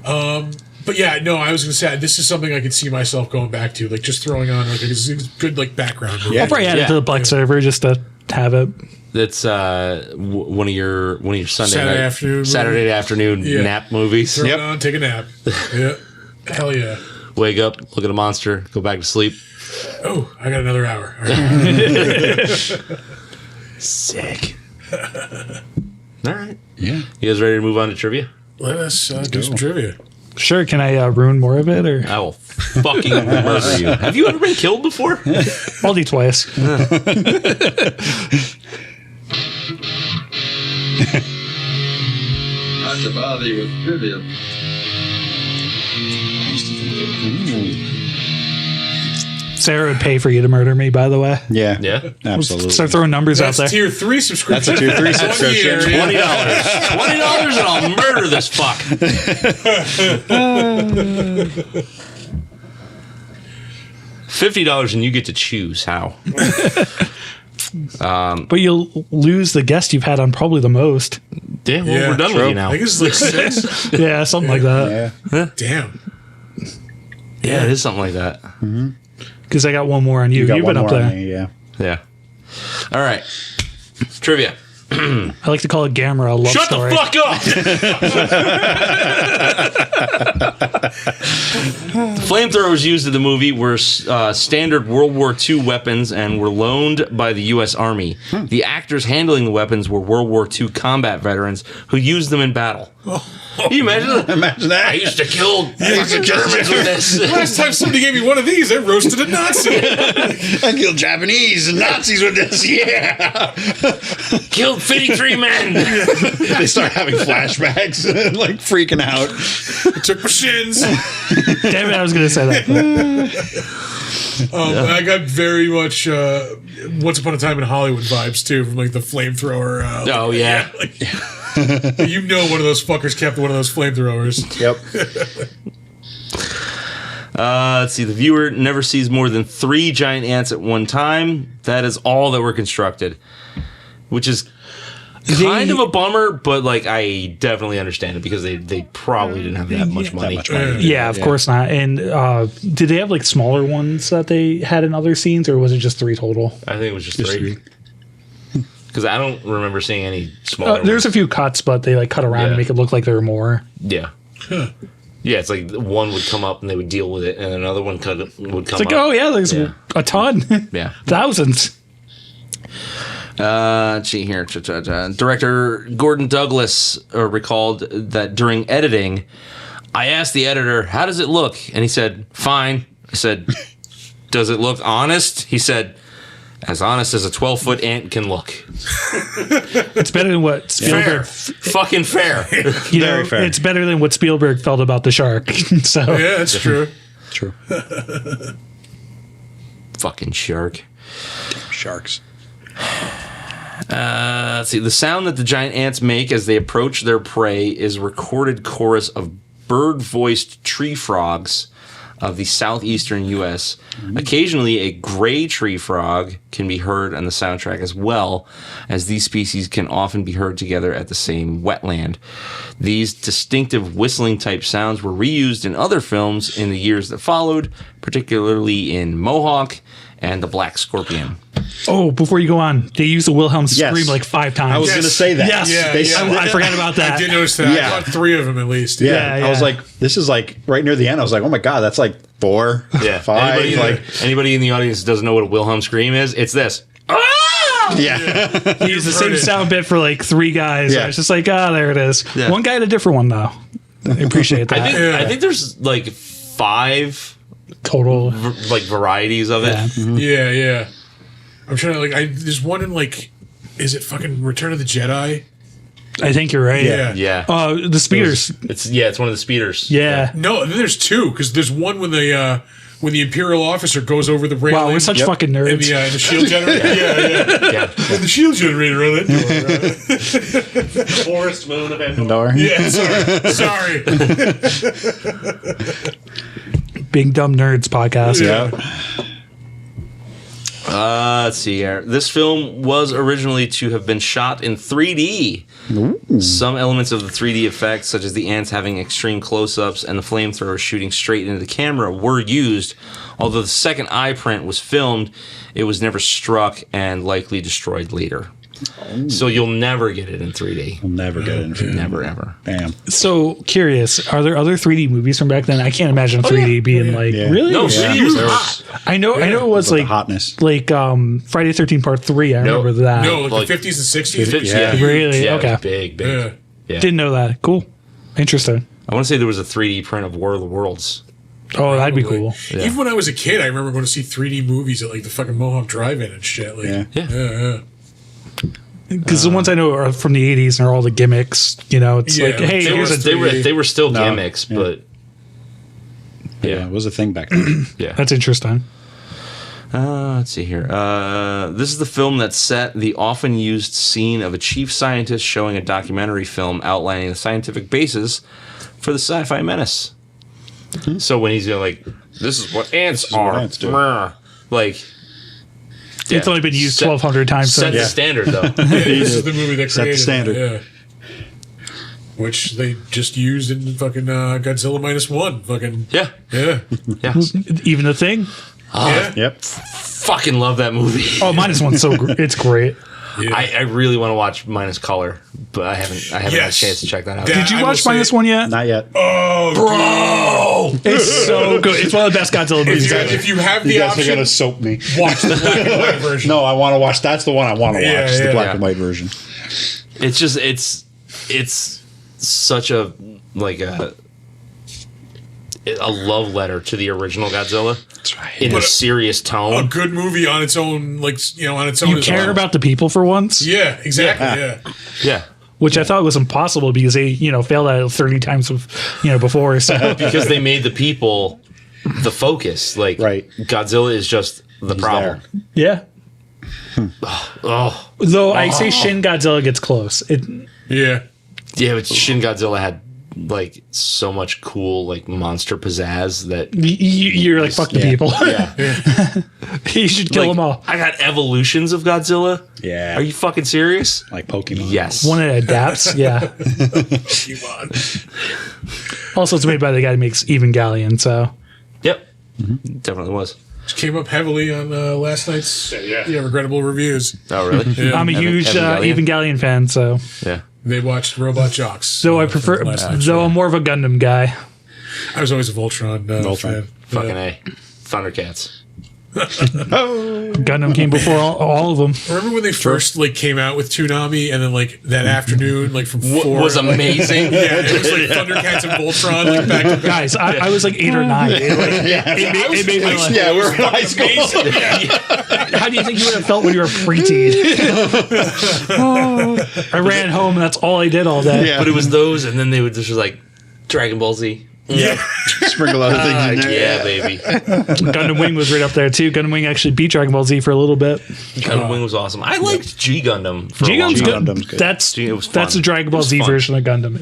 But yeah, no, I was going to say this is something I could see myself going back to, like just throwing on like it's good like background.
Yeah.
I'll probably add it to the Plex server just to have it.
That's one of your
Saturday
afternoon nap movies.
Throw it on, take a nap. Yeah. Hell yeah.
Wake up, look at a monster, go back to sleep.
Oh, I got another hour. All right.
Sick. All right.
Yeah.
You guys ready to move on to trivia?
Let us do some trivia.
Sure. Can I ruin more of it, or
I will fucking murder you. Have you ever been killed before?
I'll do twice.
Not to bother you with trivia.
Sarah would pay for you to murder me, by the way.
Yeah.
Yeah.
Absolutely.
Start throwing numbers
That's
out there.
tier 3 subscription.
That's a tier 3 subscription.
$20.
$20 and I'll murder this fuck. $50 and you get to choose how.
But you'll lose the guest you've had on probably the most.
Yeah, well, we're done with you now.
I guess it's like 6.
Yeah, something like that.
Yeah.
Damn.
Yeah, it is something like that.
Because I got one more on you.
got
You've
one
been up
more on
there.
me, yeah.
Yeah. All right. Trivia.
I like to call it Gamera a love
Shut
story.
the fuck up! Flamethrowers used in the movie were standard World War II weapons and were loaned by the U.S. Army. The actors handling the weapons were World War II combat veterans who used them in battle. Can you imagine that?
Imagine that.
I used to kill fucking Germans with this.
Last time somebody gave me one of these, I roasted a Nazi.
I killed Japanese and Nazis with this. Yeah.
Killed 53 men.
They start having flashbacks and like freaking out.
I took my shins.
Damn it, I was going to say that.
I got very much Once Upon a Time in Hollywood vibes too, from like the flamethrower.
Oh, yeah.
You know, one of those fuckers kept one of those flamethrowers.
Yep.
Let's see. The viewer never sees more than 3 giant ants at one time. That is all that were constructed, which is kind of a bummer, but like I definitely understand it because they probably didn't have that much money.
Yeah, of course not. And did they have like smaller ones that they had in other scenes, or was it just 3 total?
I think it was just 3. Because I don't remember seeing any smaller
There's
ones.
a few cuts, but they like cut around
Yeah.
and make it look like there were more.
Yeah. Yeah, it's like one would come up and they would deal with it, and another one would come
It's
up.
like, oh yeah, there's
Yeah.
a ton.
Yeah.
Thousands.
Let's see here. Director Gordon Douglas recalled that during editing, I asked the editor, how does it look? And he said, fine. I said, does it look honest? He said, as honest as a 12-foot ant can look.
It's better than what
Fair.
Spielberg.
Fucking fair.
You know,
Very fair.
it's better than what Spielberg felt about the shark. So
Yeah, that's true.
True.
Fucking shark.
Sharks.
Let's see. The sound that the giant ants make as they approach their prey is a recorded chorus of bird-voiced tree frogs of the southeastern U.S. Occasionally, a gray tree frog can be heard on the soundtrack as well, as these species can often be heard together at the same wetland. These distinctive whistling-type sounds were reused in other films in the years that followed, particularly in Mohawk and The Black Scorpion.
Oh, before you go on, they use the Wilhelm scream
Yes.
like 5 times.
I was going to say that.
Yes.
Yeah,
They
yeah.
said
I forgot about that.
I did notice that.
Yeah.
I got 3 of them at least.
Yeah.
Yeah,
I was
yeah.
like, this is like right near the end. I was like, oh my God, that's like 4, 5.
Anybody in the audience doesn't know what a Wilhelm scream is? It's this.
Yeah.
He used the
You've
same
heard it.
sound bit for like 3 guys.
Yeah.
I was just like, there it is.
Yeah.
One guy had a different one though. I appreciate that.
I think there's like 5
Total.
like varieties of it.
Yeah.
Yeah. I'm trying to there's one in like, is it fucking Return of the Jedi?
I think you're right.
Yeah.
Yeah.
The speeders.
It's one of the speeders.
Yeah.
No, then there's 2 because there's one when the Imperial officer goes over the railing.
Wow, we're such fucking
in
nerds.
the shield generator.
Yeah.
And the shield generator on that door.
Forest Moon of Endor.
Door.
Yeah, sorry.
Big Dumb Nerds podcast.
Yeah.
Let's see here. This film was originally to have been shot in 3D. Some elements of the 3D effects, such as the ants having extreme close-ups and the flamethrower shooting straight into the camera, were used. Although the second eye print was filmed, it was never struck and likely destroyed later. So you'll never get it in 3D.
I'll never get it in.
Never, ever.
Damn.
So curious, are there other 3D movies from back then? I can't imagine 3D being like
Yeah.
really.
No,
Yeah.
3D was hot.
I know it was
About the
like
hotness.
Friday 13th Part 3. I remember that.
No, like
Like-
the 50s and 60s.
Yeah.
Really?
Yeah,
Okay.
Big.
Yeah.
Yeah.
Didn't know that. Cool. Interesting.
I want to say there was a 3D print of War of the Worlds.
Oh, that'd be cool.
Yeah.
Even when I was a kid, I remember going to see 3D movies at like the fucking Mohawk Drive-In and shit. Like,
Yeah.
yeah.
Because the ones I know are from the 80s and are all the gimmicks. You know, it's
Yeah,
like, hey,
they
here's
were-
a.
They were still
No.
gimmicks, but
Yeah. It was a thing back then.
yeah.
That's interesting.
Let's see here. This is the film that set the often used scene of a chief scientist showing a documentary film outlining the scientific basis for the sci-fi menace. So when he's like, "This is what ants
is what
are,"
ants do.
Like,
It's only been used 1,200 times.
Set the
since.
standard, though.
This is the movie that
Set the
created
standard.
it, which they just used in fucking Godzilla -1. Fucking
Yeah.
yeah.
Even the thing.
Yeah.
Yep.
Fucking love that movie.
Oh, -1's it's great.
Yeah.
I really want to watch Minus Color, but I haven't had a
Yes.
chance to check that out.
That-
Did you
I will
watch
say-
-1 yet?
Not yet.
Oh,
Bro!
It's so good. It's one of the best Godzilla movies ever.
if you have the
You guys are
option,
gonna soap me.
watch the black and white version.
No, I want to watch. That's the one I want to watch.
Yeah,
the
yeah.
black and white version.
It's just it's such a like a love letter to the original Godzilla.
That's right.
In
But
a serious
A
tone.
good movie on its own, on its own.
You
as
care
well.
about the people for once,
Yeah, exactly. Yeah.
Yeah.
which I thought was impossible because they, failed at it 30 times, before. So
Because they made the people the focus. Like
Right.
Godzilla is just the
He's
problem.
yeah.
Oh.
Though I say Shin Godzilla gets close.
Yeah.
Yeah, but Shin Godzilla had like so much cool like monster pizzazz that
You're like, fuck the people.
yeah.
You should kill
Like,
them all.
I got evolutions of Godzilla.
Yeah.
Are you fucking serious?
Like Pokemon?
Yes.
One that adapts, yeah. Also, it's made by the guy who makes Evangelion, so.
Yep. Definitely was.
Which came up heavily on last night's
Yeah.
regrettable reviews.
Oh really?
Yeah.
I'm a huge Evangelion fan, so.
Yeah.
They watched Robot Jocks.
So I prefer,
from last night's
though
show.
I'm more of a Gundam guy.
I was always a Voltron,
Voltron.
fan.
Fucking
Yeah.
A. Thundercats.
Gundam came before all of them.
Remember when they first came out with Toonami, and then that afternoon, from four,
Was amazing.
Yeah, it was Thundercats and Voltron, back to back.
Guys, I was like 8 or 9. It made my life.
Yeah, we're in high school.
How do you think you would have felt when you were a preteen? I ran home and that's all I did all day.
Yeah.
But it was those, and then they would just like Dragon Ball Z.
Yeah,
Sprinkle other things in there.
Yeah, baby.
Gundam Wing was right up there too. Gundam Wing actually beat Dragon Ball Z for a little bit.
Gundam Wing was awesome. I liked G Gundam. For
G
a long
Gundam's
time.
good.
Gundam's good.
It was fun.
That's the Dragon Ball
It was
Z
fun.
version of Gundam.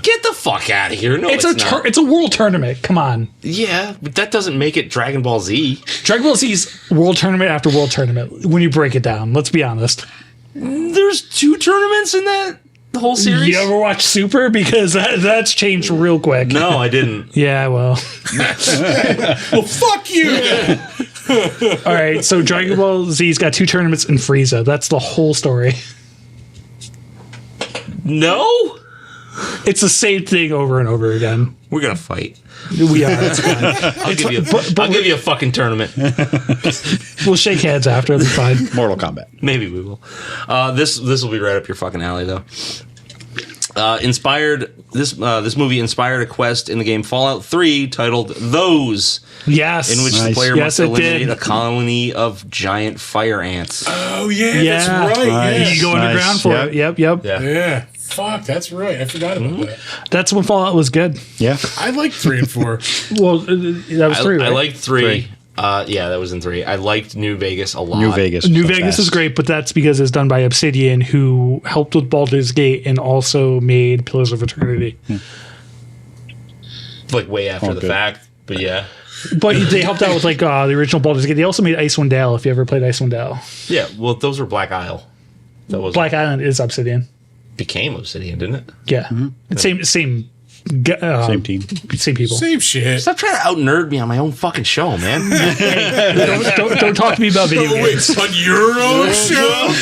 Get the fuck out of here! No,
It's
not.
it's a world tournament. Come on,
Yeah, but that doesn't make it Dragon Ball Z.
Dragon Ball Z's world tournament after world tournament. When you break it down, let's be honest.
There's 2 tournaments in that whole series.
You ever watch Super? Because that's changed real quick.
No, I didn't.
Yeah, well.
well, fuck you.
All right, so Dragon Ball Z's got 2 tournaments in Frieza. That's the whole story.
No,
It's the same thing over and over again.
we're gonna fight.
We are. It's fine.
I'll give you. I'll give you a fucking tournament.
We'll shake hands after. It'll be fine.
Mortal Kombat.
Maybe we will. This will be right up your fucking alley, though. This movie inspired a quest in the game Fallout 3 titled "Those,"
Yes.
in which the
Nice.
player
Yes,
must
it
eliminate
did.
a colony of giant fire ants.
Oh yeah,
Yeah.
that's right.
Nice.
You go
Nice.
underground for
Yep.
it. Yep.
Yeah.
Yeah, fuck, that's right. I forgot about that.
That's when Fallout was good.
Yeah.
I like 3 and 4.
Well, that was 3, right?
I liked 3. Yeah, that was in 3. I liked New Vegas a lot.
New Vegas.
New
the
Vegas is
best.
great, but that's because it's done by Obsidian, who helped with Baldur's Gate and also made Pillars of Eternity.
Like way after
Oh,
the
good.
fact, but yeah.
But they helped out with the original Baldur's Gate. They also made Icewind Dale, if you ever played Icewind Dale.
Yeah, well, those were Black Isle. That was
Black Island is Obsidian.
became Obsidian, didn't it?
Yeah. Same
Same team.
Same people.
Same shit.
Stop trying to out nerd me on my own fucking show, man.
Don't talk to me about video
Oh, wait,
games.
on your own show?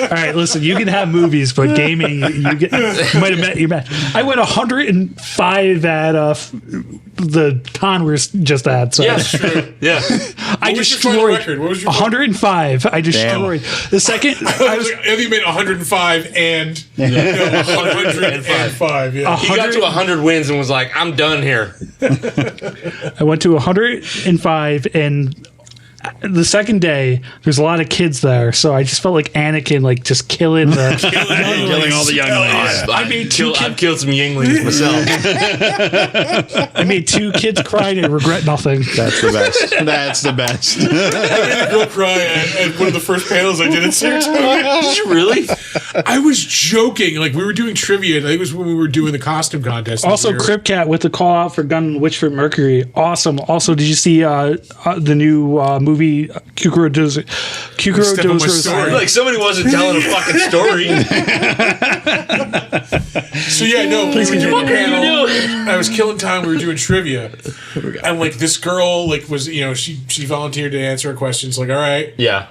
All right, listen, you can have movies, but gaming, you might have met your match. I went 105 at the con we're just at. So
yeah, sure. Yeah.
I
What was your final
destroyed
record? What was your
105. I destroyed the second.
I was like, I think you made 105 and 105. Yeah.
He got to 100 wins and was like, I'm done here.
I went to 105, and the second day, there's a lot of kids there, so I just felt like Anakin, just killing
Killing all the younglings.
I made two
I've killed some Yinglings myself.
I made 2 kids crying and regret nothing.
That's the best. That's the best.
I made a girl cry at one of the first panels I did at Saratoga.
Did you really?
I was joking. Like, we were doing trivia. I think it was when we were doing the costume contest.
Also, Crip Cat with the call out for Gun and Witchford Mercury. Awesome. Also, did you see the new movie Kukuro Dozer's?
Like somebody wasn't telling a fucking story.
So yeah, no. We were doing a panel. I was killing time. We were doing trivia, and like this girl, like was she volunteered to answer our questions. Like, all right,
Yeah.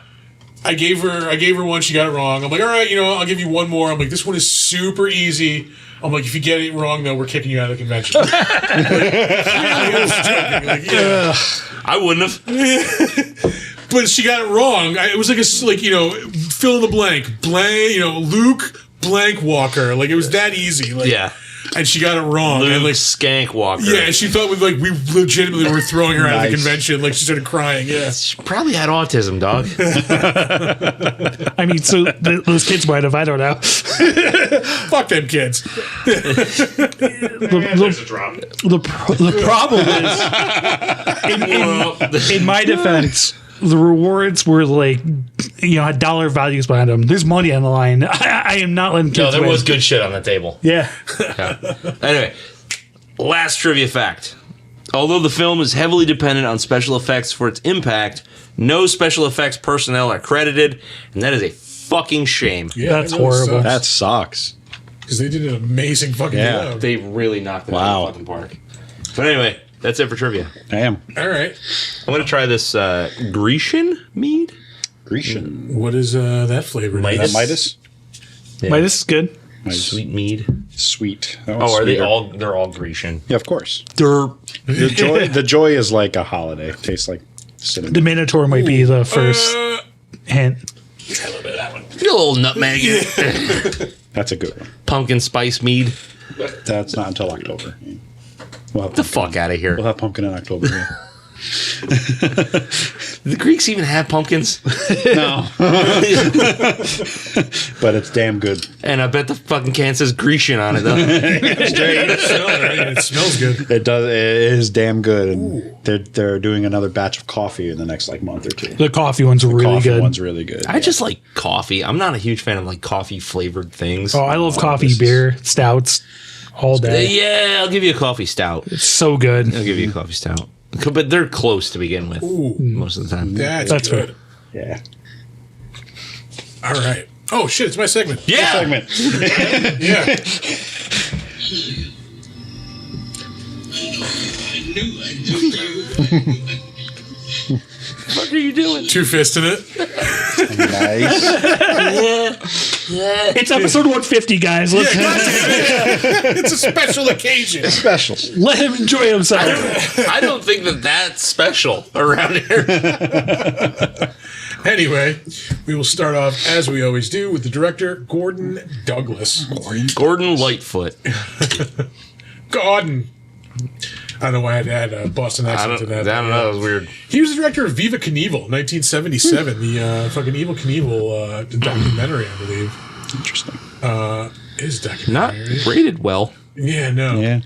I gave her one. She got it wrong. I'm like, all right, I'll give you one more. I'm like, this one is super easy. I'm like, if you get it wrong, though, we're kicking you out of the convention.
I wouldn't have.
But she got it wrong. It was like fill in the blank, Luke blank Walker. Like, it was that easy. Like,
Yeah.
and she got it wrong.
Luke
and like
Skank Walker.
yeah, and she thought we legitimately were throwing her out of the convention. Like, she started crying. Yeah.
She probably had autism, dog.
I mean, so those kids might have. I don't know.
Fuck them kids.
There's a drop.
The problem is, in my defense, the rewards were like, had dollar values behind them. There's money on the line. I am not letting kids
No, there
win.
was good shit on the table.
Yeah.
Anyway, last trivia fact. Although the film is heavily dependent on special effects for its impact, no special effects personnel are credited, and that is a fucking shame.
Yeah,
That's horrible.
That sucks.
Because they did an amazing fucking job.
They really knocked it out of the fucking park. But anyway, that's it for trivia.
Damn.
All right.
I'm going to try this Grecian mead.
Grecian.
What is that flavor?
Midas.
Midas?
Yeah.
Midas is good.
Sweet mead.
Sweet.
Oh, are they all? They're all Grecian.
Yeah, of course.
Derp.
The joy is like a holiday. Tastes like cinnamon.
The Minotaur might be the first hint.
Try a little bit of that one.
Get a little nutmeg. in it.
That's a good one.
Pumpkin spice mead.
That's not until October. We'll have
Get the fuck out of here.
We'll have pumpkin in October. Yeah.
The Greeks even have pumpkins?
No. But it's damn good.
And I bet the fucking can says Grecian on it, though.
It smells good.
It does. It is damn good, and they're doing another batch of coffee in the next month or two.
The coffee one's really
Coffee
good.
one's really good.
I just like coffee. I'm not a huge fan of like coffee flavored things.
Oh, I love coffee, beer, stouts, all day.
Yeah, I'll give you a coffee stout.
It's so good.
I'll give you a coffee stout. But they're close to begin with most of the time.
That's
good.
Yeah.
All right. Oh, shit. It's my segment.
Yeah.
Segment.
Yeah.
What are you doing?
Two fists in it.
Nice.
It's episode 150, guys. Let's
It's a special occasion.
Special.
let him enjoy himself.
I don't think that's special around here.
Anyway, we will start off, as we always do, with the director, Gordon Douglas.
Gordon Lightfoot.
Gordon. I don't know why I had to add a Boston
I
accent
don't
to that.
know. That was weird.
He was the director of Viva Knievel, 1977, the fucking Evil Knievel documentary, I believe.
Interesting.
His
Not
documentary.
rated well.
Yeah, no.
Yeah.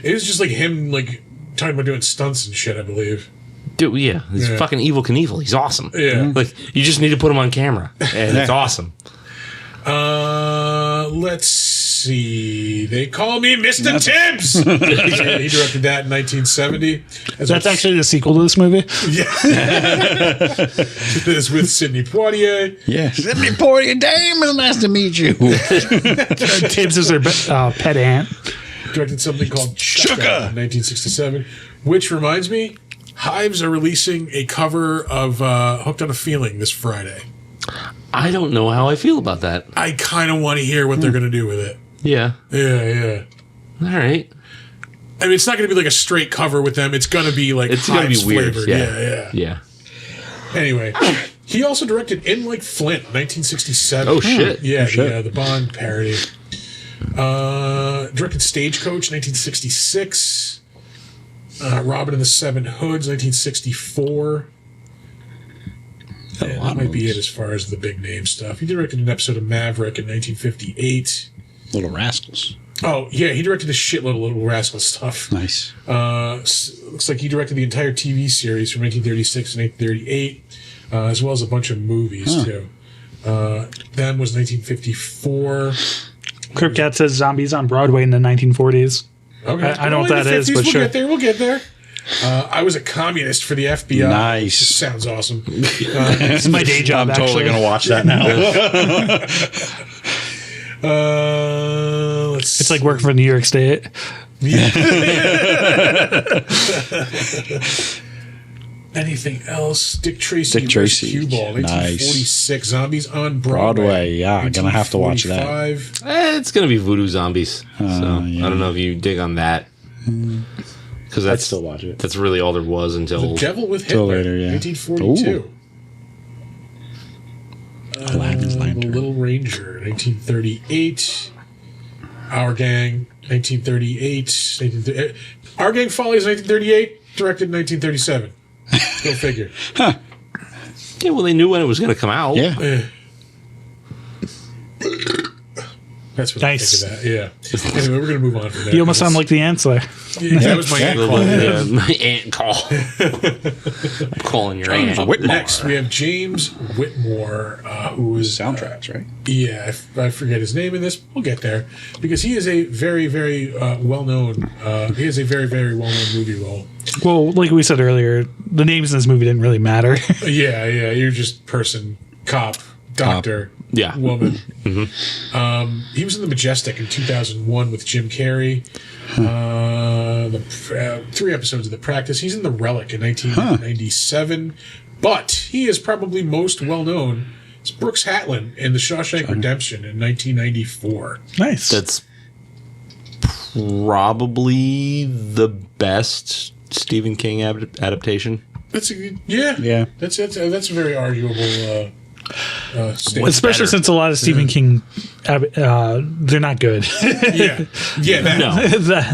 It was just like him, like, talking about doing stunts and shit, I believe.
Dude, yeah. He's
Yeah.
fucking Evil Knievel. He's awesome.
Yeah.
Like, you just need to put him on camera. And it's awesome.
Let's see. They call me Mr. Tibbs. Yeah, he directed that in 1970.
That's actually the sequel to this movie.
It's with Sidney Poitier.
Yes. Let me pour you. Damn, it's nice to meet you.
Tibbs is their pet ant.
Directed something called Shaka in 1967. Which reminds me, Hives are releasing a cover of Hooked on a Feeling this Friday.
I don't know how I feel about that.
I kind of want to hear what they're going to do with it.
Yeah.
Yeah.
All right.
I mean, it's not going to be like a straight cover with them. It's going to be like
It's going to be
Hives
weird.
flavored.
Yeah.
Yeah. Anyway, he also directed In Like Flint, 1967.
Oh, shit.
Yeah,
shit.
the Bond parody. Directed Stagecoach, 1966. Robin and the Seven Hoods, 1964. Yeah, that might be it as far as the big name stuff. He directed an episode of Maverick in 1958.
Little Rascals.
Oh, yeah, he directed a shitload of Little Rascal stuff.
Nice.
Looks like he directed the entire TV series from 1936 to 1938, as well as a bunch of movies, too. Then was 1954.
Cripcat says zombies on Broadway in the 1940s.
Okay,
I know what that is, but sure.
We'll get there. I was a communist for the FBI.
Nice.
This sounds awesome.
It's my day job,
I'm totally
actually.
going to watch that now.
Let's
It's like working for New York State.
Anything else? Dick Tracy.
Dick Tracy.
Cue Ball,
Nice.
1946. Zombies on Broadway.
Broadway, yeah. I'm going to have to watch that.
1945.
It's gonna be Voodoo Zombies. So
yeah.
I don't know if you dig on that. Because
I'd
that's
still watch it.
That's really all there was until
The Devil with
Till
Hitler.
later, yeah.
1942.
Aladdin's
The
Lantern.
Little Ranger, 1938. Our Gang, 1938. Our Gang Follies, 1938. Directed in 1937. Go figure.
yeah, well, they knew when it was gonna come out.
Yeah.
That's what
Nice.
I think of that. Yeah. Anyway, we're going to move on from there.
You almost sound like the answer.
That was my aunt calling.
Yeah, my aunt call. I'm calling your aunt.
Next, we have James Whitmore, who is
Soundtracks, right?
Yeah, I forget his name in this. We'll get there because he is a very, very well-known. He has a very, very well-known movie role.
Well, like we said earlier, the names in this movie didn't really matter.
Yeah. You're just person, cop, doctor,
Yeah.
woman. He was in The Majestic in 2001 with Jim Carrey. The 3 episodes of The Practice. He's in The Relic in 1997, but he is probably most well-known as Brooks Hatlin in The Shawshank Redemption in 1994.
Nice.
That's probably the best Stephen King adaptation.
That's
Yeah.
That's a very arguable. Statement.
Especially since a lot of Stephen King, they're not good.
Yeah, that.
No,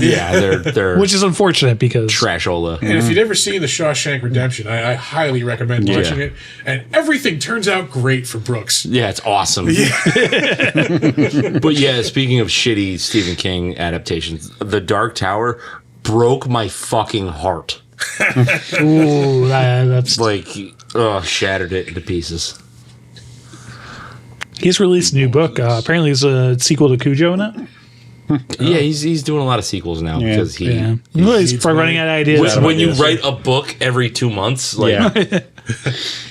yeah, they're
Which is unfortunate because
trashola.
And if you've never seen The Shawshank Redemption, I highly recommend watching it. And everything turns out great for Brooks.
Yeah, it's awesome. But yeah, speaking of shitty Stephen King adaptations, The Dark Tower broke my fucking heart.
ooh, that's
Like, shattered it into pieces.
he's released a new book. Apparently, there's a sequel to Cujo in it.
Yeah, he's doing a lot of sequels now because he.
Yeah, he's probably running out of ideas.
When you write a book every 2 months, like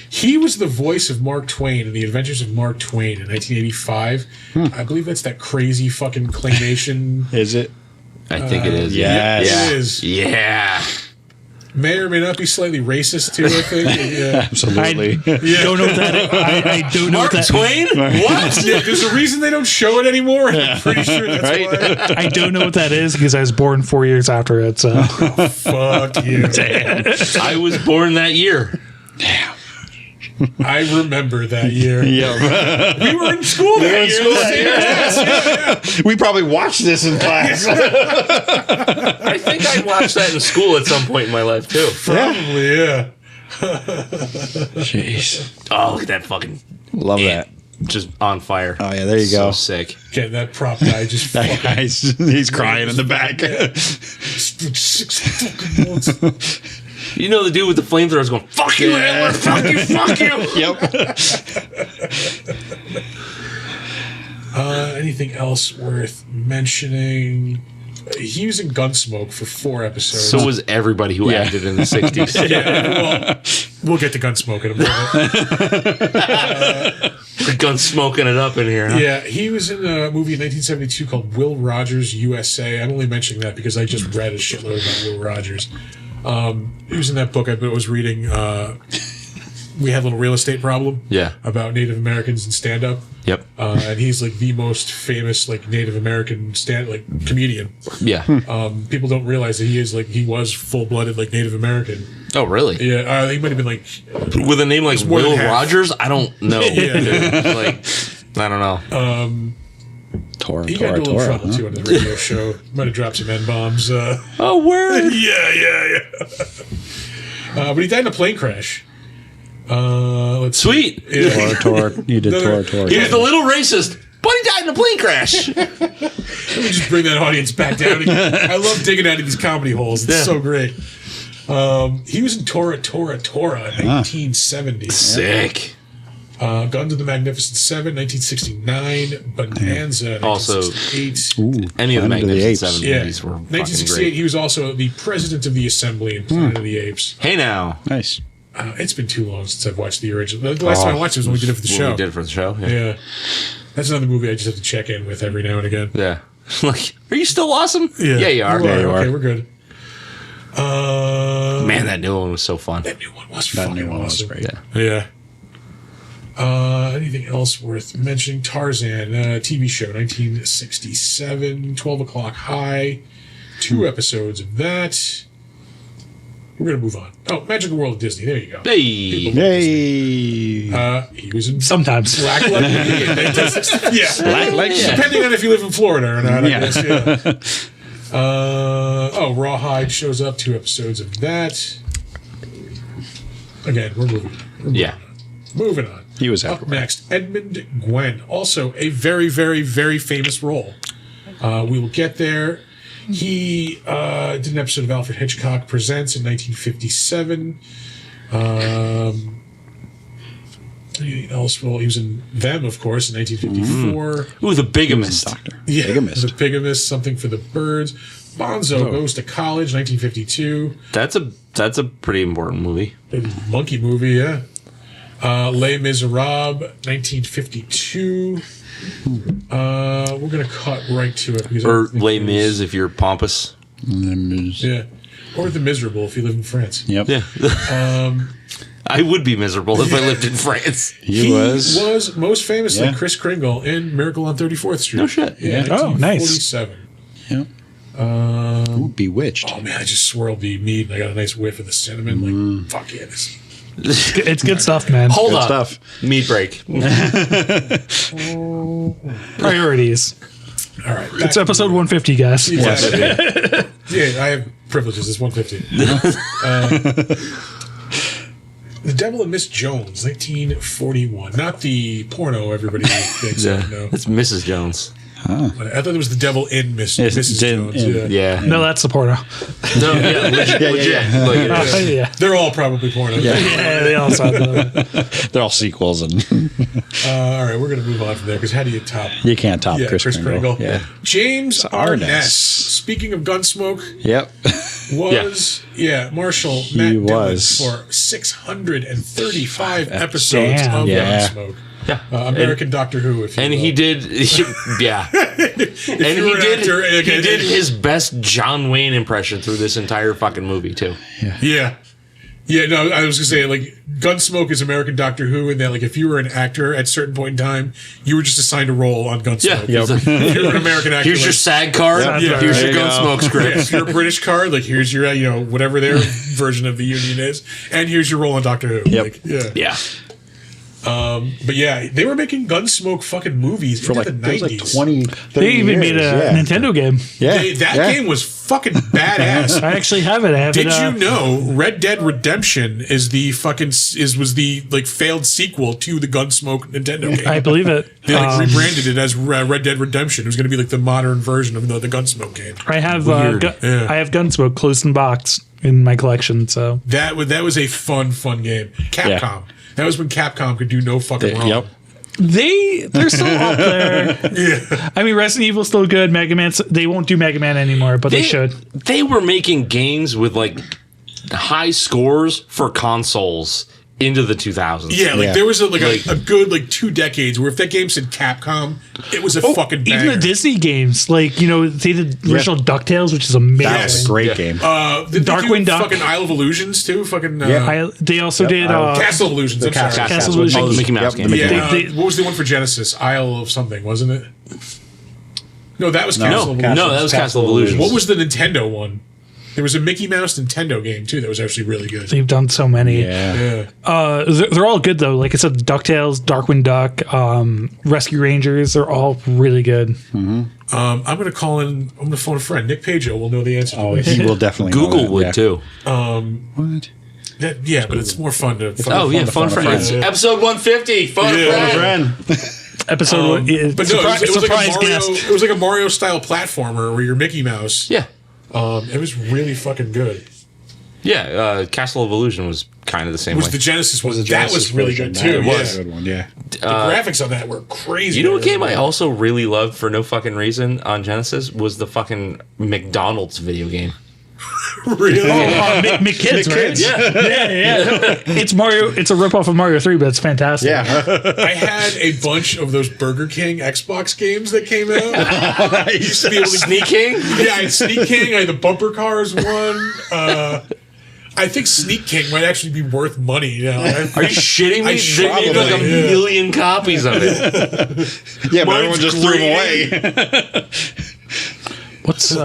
He was the voice of Mark Twain in The Adventures of Mark Twain in 1985. I believe that's that crazy fucking claymation.
Is it?
I think it is.
yes.
Yeah.
It is.
Yeah.
May or may not be slightly racist too, I think. Yeah.
Absolutely.
Don't know what that is. I don't know
Mark
what that
Twain? What?
Yeah, there's a reason they don't show it anymore. I'm pretty sure that's why.
I don't know what that is because I was born 4 years after it. So
Fuck you.
I was born that year.
I remember that year.
Yeah.
We were in school that year.
We probably watched this in class.
I think I watched that in school at some point in my life too.
Probably, yeah.
Jeez.
Oh, look at that fucking
Love that.
just on fire.
Oh, yeah, there you
So
go.
sick.
Getting that prop guy just
That
fucking
guy's, he's crying in the back.
6 fucking months.
You know the dude with the flamethrower is going, fuck you, Hitler, fuck you, fuck you.
Yep.
Anything else worth mentioning? He was in Gunsmoke for 4 episodes.
So was everybody who acted in the 60s.
yeah, well, we'll get to Gunsmoke in a moment.
Gun smoking it up in here, huh?
Yeah, he was in a movie in 1972 called Will Rogers USA. I'm only mentioning that because I just read a shitload about Will Rogers. He was in that book I was reading. We Had a Little Real Estate Problem.
Yeah.
About Native Americans and stand-up.
Yep.
And he's like the most famous like Native American comedian.
Yeah.
People don't realize that he was full-blooded like Native American.
Oh, really?
Yeah, he might have been like
With a name like
more than
Will
half.
Rogers? I don't know.
Yeah.
Like, I don't know.
Tora,
he got into a little trouble too on his radio show. Might have dropped some N-bombs.
Oh, word.
Yeah. But he died in a plane crash. Let's
Sweet.
Yeah.
Tora. You did Tora.
He was a little racist, but he died in a plane crash.
Let me just bring that audience back down again. I love digging out of these comedy holes. It's so great. He was in Tora in 1970.
Sick.
Guns of the Magnificent Seven, 1969. Bonanza,
Also,
1968.
any of the
Planet of the
Magnificent
Apes.
Seven
Yeah,
movies were fucking
1968.
great.
He was also the president of the Assembly in Planet of the Apes.
Hey now.
Nice.
It's been too long since I've watched the original. The last time I watched it was when we did it for the
What
show.
we did it for the show. Yeah.
Yeah, that's another movie I just have to check in with every now and again.
Yeah. Like, are you still awesome?
Yeah,
you are.
You are.
Yeah, you
Okay,
are.
we're good.
Man, that new one was so fun.
That new one was
That
fucking
new one was
awesome.
great.
Yeah.
Yeah. Anything else worth mentioning? Tarzan, TV show, 1967, 12 o'clock high. 2 episodes of that. We're going to move on. Oh, Magical World of Disney. There you go.
Hey.
Yay!
He was in
Sometimes.
Black Lightning in 1960. Yeah.
Black Lightning.
Depending on if you live in Florida or not, I
Yeah.
guess. Yeah. Rawhide shows up. 2 episodes of that. Again, we're moving.
Yeah.
Moving on.
He was
Up
everywhere.
next, Edmund Gwenn. Also a very, very, very famous role. We will get there. He did an episode of Alfred Hitchcock Presents in 1957. Anything else? Well, he was in Them, of course, in 1954.
Ooh, the bigamist.
Doctor.
Yeah,
Bigamist.
The Bigamist, Something for the Birds. Bonzo Goes to College, 1952.
That's a pretty important movie.
Monkey movie, yeah. Les Miserables, 1952. We're going to cut right to it. Because I
Or
don't think
Les
there's-
Mis if you're pompous.
Yeah. Or The Miserable if you live in France.
Yep.
Yeah. I would be miserable if I lived in France.
He was.
most famously
Yeah.
Kris Kringle in Miracle on 34th Street.
No shit.
Yeah.
Oh, nice.
1947.
Yep. Ooh, Bewitched.
Oh man, I just swirled the meat and I got a nice whiff of the cinnamon. Like, fuck yeah, this.
It's good stuff, man.
Hold
Good
up.
stuff.
Meat break.
Priorities.
All right.
It's episode 150, guys.
Exactly. Yeah, I have privileges. It's 150. The Devil and Miss Jones, 1941. Not the porno everybody thinks
Yeah.
of, no.
It's Mrs. Jones.
I thought it was The Devil in Mrs. Jones.
Yeah.
No, that's the porno.
No, yeah. Legit. Like it is.
Yeah.
They're all probably porno.
Yeah, they all saw that.
They're all sequels, and
All right, we're going to move on from there because how do you top?
you can't top
Yeah,
Kris Kringle. Yeah.
James
Arness.
Arness. Speaking of Gunsmoke,
Yep.
was Marshall Matt
He
Dillon
was.
for 635 episodes
Damn.
of
Yeah.
Gunsmoke.
Yeah.
American Doctor Who, if you
And
will.
he did, yeah. And
you're an actor,
he
again,
did his best John Wayne impression through this entire fucking movie too.
Yeah. Yeah, no, I was going to say, like, Gunsmoke is American Doctor Who, and that, like, if you were an actor at a certain point in time, you were just assigned a role on Gunsmoke.
Yeah.
Yep.
If you were an American actor,
Here's your
like,
SAG card.
Yeah.
Here's
There
your
you go.
Gunsmoke
yeah,
script.
if you're a British card, like, here's your, whatever their version of the union is, and here's your role on Doctor Who.
Yep.
Like, yeah.
Yeah.
But yeah, they were making Gunsmoke fucking movies
For
into
like,
the
it was
90s.
like 20, 30
They even made a
years.
Nintendo game.
Yeah.
That
yeah.
game was fucking badass.
I actually have it. I have
Did
it.
you know Red Dead Redemption is the fucking was the like failed sequel to the Gunsmoke Nintendo game?
I believe it.
They like rebranded it as Red Dead Redemption. It was going to be like the modern version of the Gunsmoke game.
I have
Weird.
Yeah.
I have Gunsmoke closed in box in my collection. So
That was a fun game. Capcom. That was when Capcom could do no fucking wrong.
Yep.
they're still up there.
Yeah.
I mean, Resident Evil's still good. Mega Man, they won't do Mega Man anymore, but they should.
They were making games with like high scores for consoles into the 2000s.
Yeah, like
Yeah.
there was a good like 2 decades where if that game said Capcom, it was a fucking banger.
Even the Disney games, like, you know, they did the original DuckTales, which is amazing.
That was a great game.
Did they do
Darkwing Duck.
fucking Isle of Illusions too. Fucking
They also did
Castle of Illusions. I'm sorry.
Castle of
Oh,
Illusions.
the Mickey Mouse
Yep,
game.
the
Yeah,
They-
what was the one for Genesis? Isle of something, wasn't it? No, that was Castle of
No,
Illusions.
that was Castle of Illusions.
What was the Nintendo one? There was a Mickey Mouse Nintendo game too that was actually really good.
They've done so many.
Yeah.
Yeah.
They're all good though. Like I said, DuckTales, Darkwing Duck, Rescue Rangers, they're all really good.
I'm gonna phone a friend. Nick Pajo will know the answer.
Oh,
to this.
he will definitely know
Google
that,
would
yeah.
too.
What?
Yeah, but it's more fun to.
Oh yeah, fun
fun
friends.
friend.
Episode 150. Fun
Yeah.
friend.
Episode one,
But no, it was like a
surprise
Mario.
guest.
It was like a Mario style platformer where you're Mickey Mouse.
Yeah.
It was really fucking good.
Yeah, Castle of Illusion was kind of the same
Was
way.
the Genesis one?
The
That
Genesis
was really
version.
good too.
That was
Yeah.
a good one. Yeah.
The graphics on that were crazy.
You know what game I also really loved for no fucking reason on Genesis was the fucking McDonald's video game.
Really?
McKids, right?
Yeah.
It's Mario. It's a ripoff of Mario 3, but it's fantastic.
Yeah.
I had a bunch of those Burger King Xbox games that came out. I used to be able to
Sneak King?
Yeah, I had Sneak King. I had the Bumper Cars one. I think Sneak King might actually be worth money now.
Are you shitting me?
I
They made like a
probably- yeah.
million copies of it.
Yeah, but
Mine's
everyone just threw them away.
What's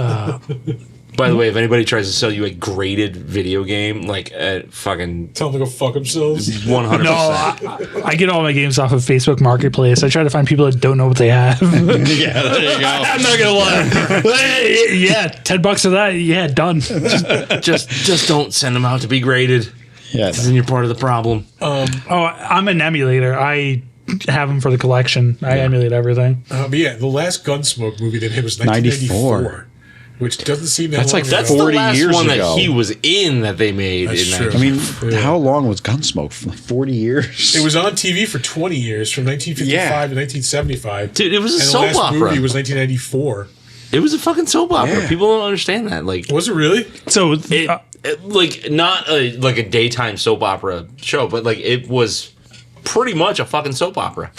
By the way, if anybody tries to sell you a graded video game, like fucking
Tell them to go fuck themselves.
100%.
no? I get all my games off of Facebook Marketplace. I try to find people that don't know what they have.
Yeah, there you go.
I'm not gonna lie. Yeah, $10 for that. Yeah, done.
just don't send them out to be graded.
Yeah.
Because then you're part of the problem.
Oh, I'm an emulator. I have them for the collection. I emulate everything.
But yeah, the last Gunsmoke movie that hit was 1994. Which doesn't seem that
That's
long
like
ago.
That's
40
the last
years
one
ago.
that he was in that they made.
That's
in
true.
that.
I mean, how long was Gunsmoke? 40 years?
It was on TV for 20 years, from 1955 to 1975.
Dude, it was a
and the
soap
last
opera.
movie was 1994.
It was a fucking soap opera.
Yeah.
People don't understand that. Like,
Was it really?
So
like not like a daytime soap opera show, but like it was pretty much a fucking soap opera.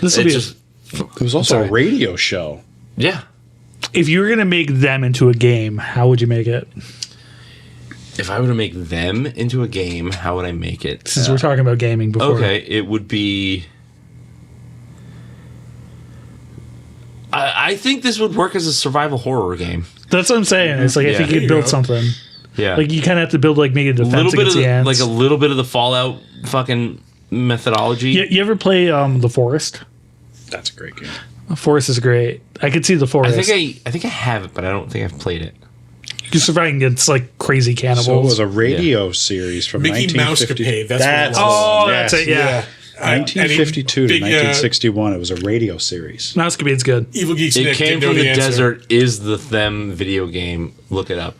this will
It
be.
just
It was also a radio show.
yeah.
If you were gonna make them into a game, how would you make it?
If I were to make them into a game, how would I make it?
Since we're talking about gaming before.
Okay, it would be. I think this would work as a survival horror game.
That's what I'm saying. It's like if
Yeah.
you could build
go.
something,
Yeah,
like you kind of have to build like maybe a
a
defense
little bit
against
of
the ants.
like a little bit of the Fallout fucking methodology.
You ever play The Forest?
That's a great game.
The Forest is great. I could see The
I
Forest.
think I have it, but I don't think I've played it.
You're surviving against like crazy cannibals.
So it was a radio series from
Mickey Mouse
1950.
Capade. That's
That's
what it was.
Oh, that's it. Yeah.
1952 to
Big,
1961. It was a radio series.
Mouse Capade's good.
Evil Geeks
It
Nick
came
didn't know
from the
answer.
desert. Is the them video game? Look it up.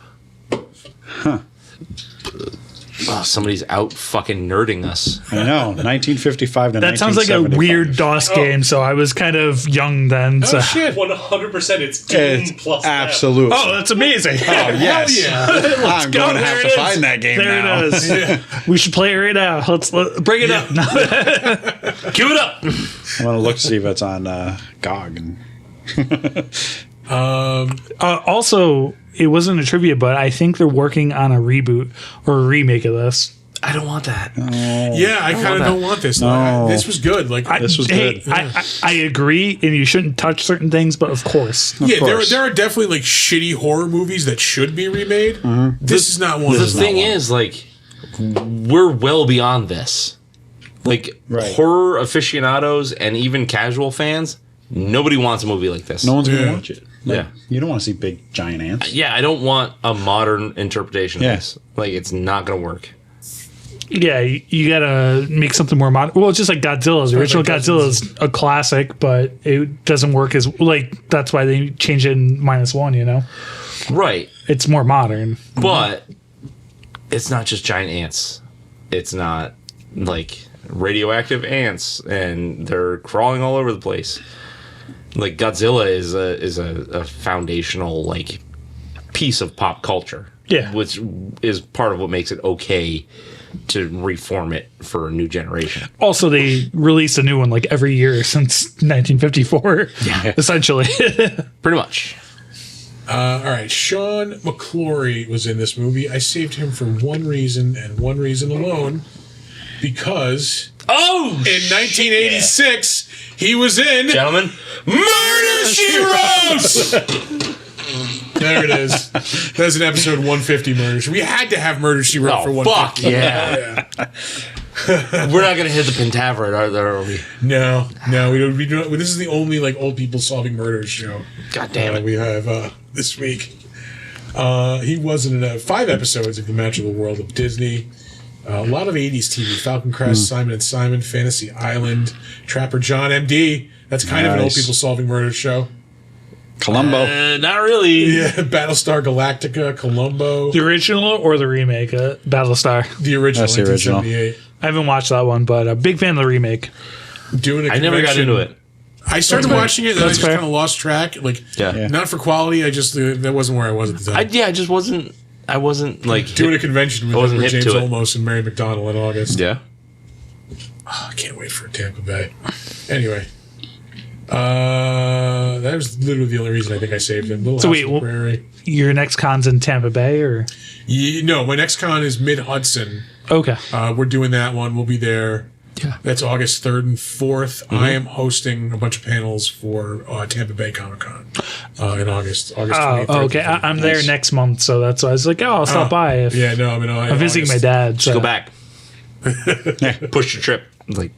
Oh, somebody's out fucking nerding us.
I know. 1955 to
That sounds like a
1975.
weird DOS game, so I was kind of young then. So.
Oh, shit.
100%. It's Doom
It's
plus them.
absolutely.
Oh, that's amazing.
yes.
yeah.
I'm
Go,
going to
there
have
it
to
is.
find that game
There
now.
it is. We should play it right now. Let's bring it up.
Cue it up.
I want to look to see if it's on GOG.
Also, it wasn't a trivia, but I think they're working on a reboot or a remake of this.
I don't want that.
Yeah, I kind of
that.
don't want this.
No.
This was good. Like,
This was
Hey,
good.
I agree, and you shouldn't touch certain things, but of course.
yeah,
course.
there are definitely like shitty horror movies that should be remade. This is not one
The
of them.
thing is, like, we're well beyond this. Like,
Right.
horror aficionados and even casual fans, nobody wants a movie like this.
No one's going
Yeah.
to watch it. Like,
Yeah.
You don't want to see big giant ants.
Yeah, I don't want a modern interpretation of
Yeah.
this. Like, it's not going to work.
Yeah, you gotta make something more modern. Well, it's just like Godzilla. The original Godzilla is a classic, but it doesn't work as like. That's why they changed it in -1. You know,
Right.
it's more modern.
But it's not just giant ants. It's not like radioactive ants and they're crawling all over the place. Like Godzilla is a foundational like piece of pop culture.
Yeah.
Which is part of what makes it okay to reform it for a new generation.
Also, they released a new one like every year since 1954.
Yeah.
Essentially.
Pretty much.
All right, Sean McClory was in this movie. I saved him for one reason and one reason alone, because
Oh,
in 1986 he was in
gentlemen.
Murder, She Wrote. There it is. That's an episode 150 Murder. We had to have Murder, She Wrote for
Oh,
150.
fuck yeah. We're not going to hit the Pentaveret, are we?
No, we don't. This is the only like old people solving murders show.
God damn it.
We have this week. He was in 5 episodes of The Magical World of Disney. A lot of 80s TV. Falcon Crest, Simon and Simon, Fantasy Island, Trapper John, MD. That's kind of an old
Nice.
people solving murder show.
Columbo.
Not really.
Yeah, Battlestar Galactica, Columbo.
The original or the remake? Battlestar.
The original,
That's the original.
1978.
I haven't watched that one, but a big fan of the remake.
Doing a
I never got
convention.
into it.
I started watching it, and I
That's
just
fair.
kind of lost track. Like,
Yeah.
not for quality. I just that wasn't where I was at the time.
I just wasn't. I wasn't like
Doing a convention with
wasn't hip
James
to it.
Olmos and Mary McDonnell in August.
Yeah.
Oh, I can't wait for Tampa Bay. Anyway, that was literally the only reason I think I saved him. Little
So
House
wait,
on the Prairie.
Your next con's in Tampa Bay, or
No, my next con is Mid Hudson.
okay?
We're doing that one. We'll be there.
Yeah.
That's August 3rd and 4th. I am hosting a bunch of panels for Tampa Bay Comic Con in August. August 23rd.
Oh, okay. I'm there next month, so that's why I was like, oh, I'll stop by. If
Yeah, no,
I'm visiting my dad. So.
Go back. Push your trip. Like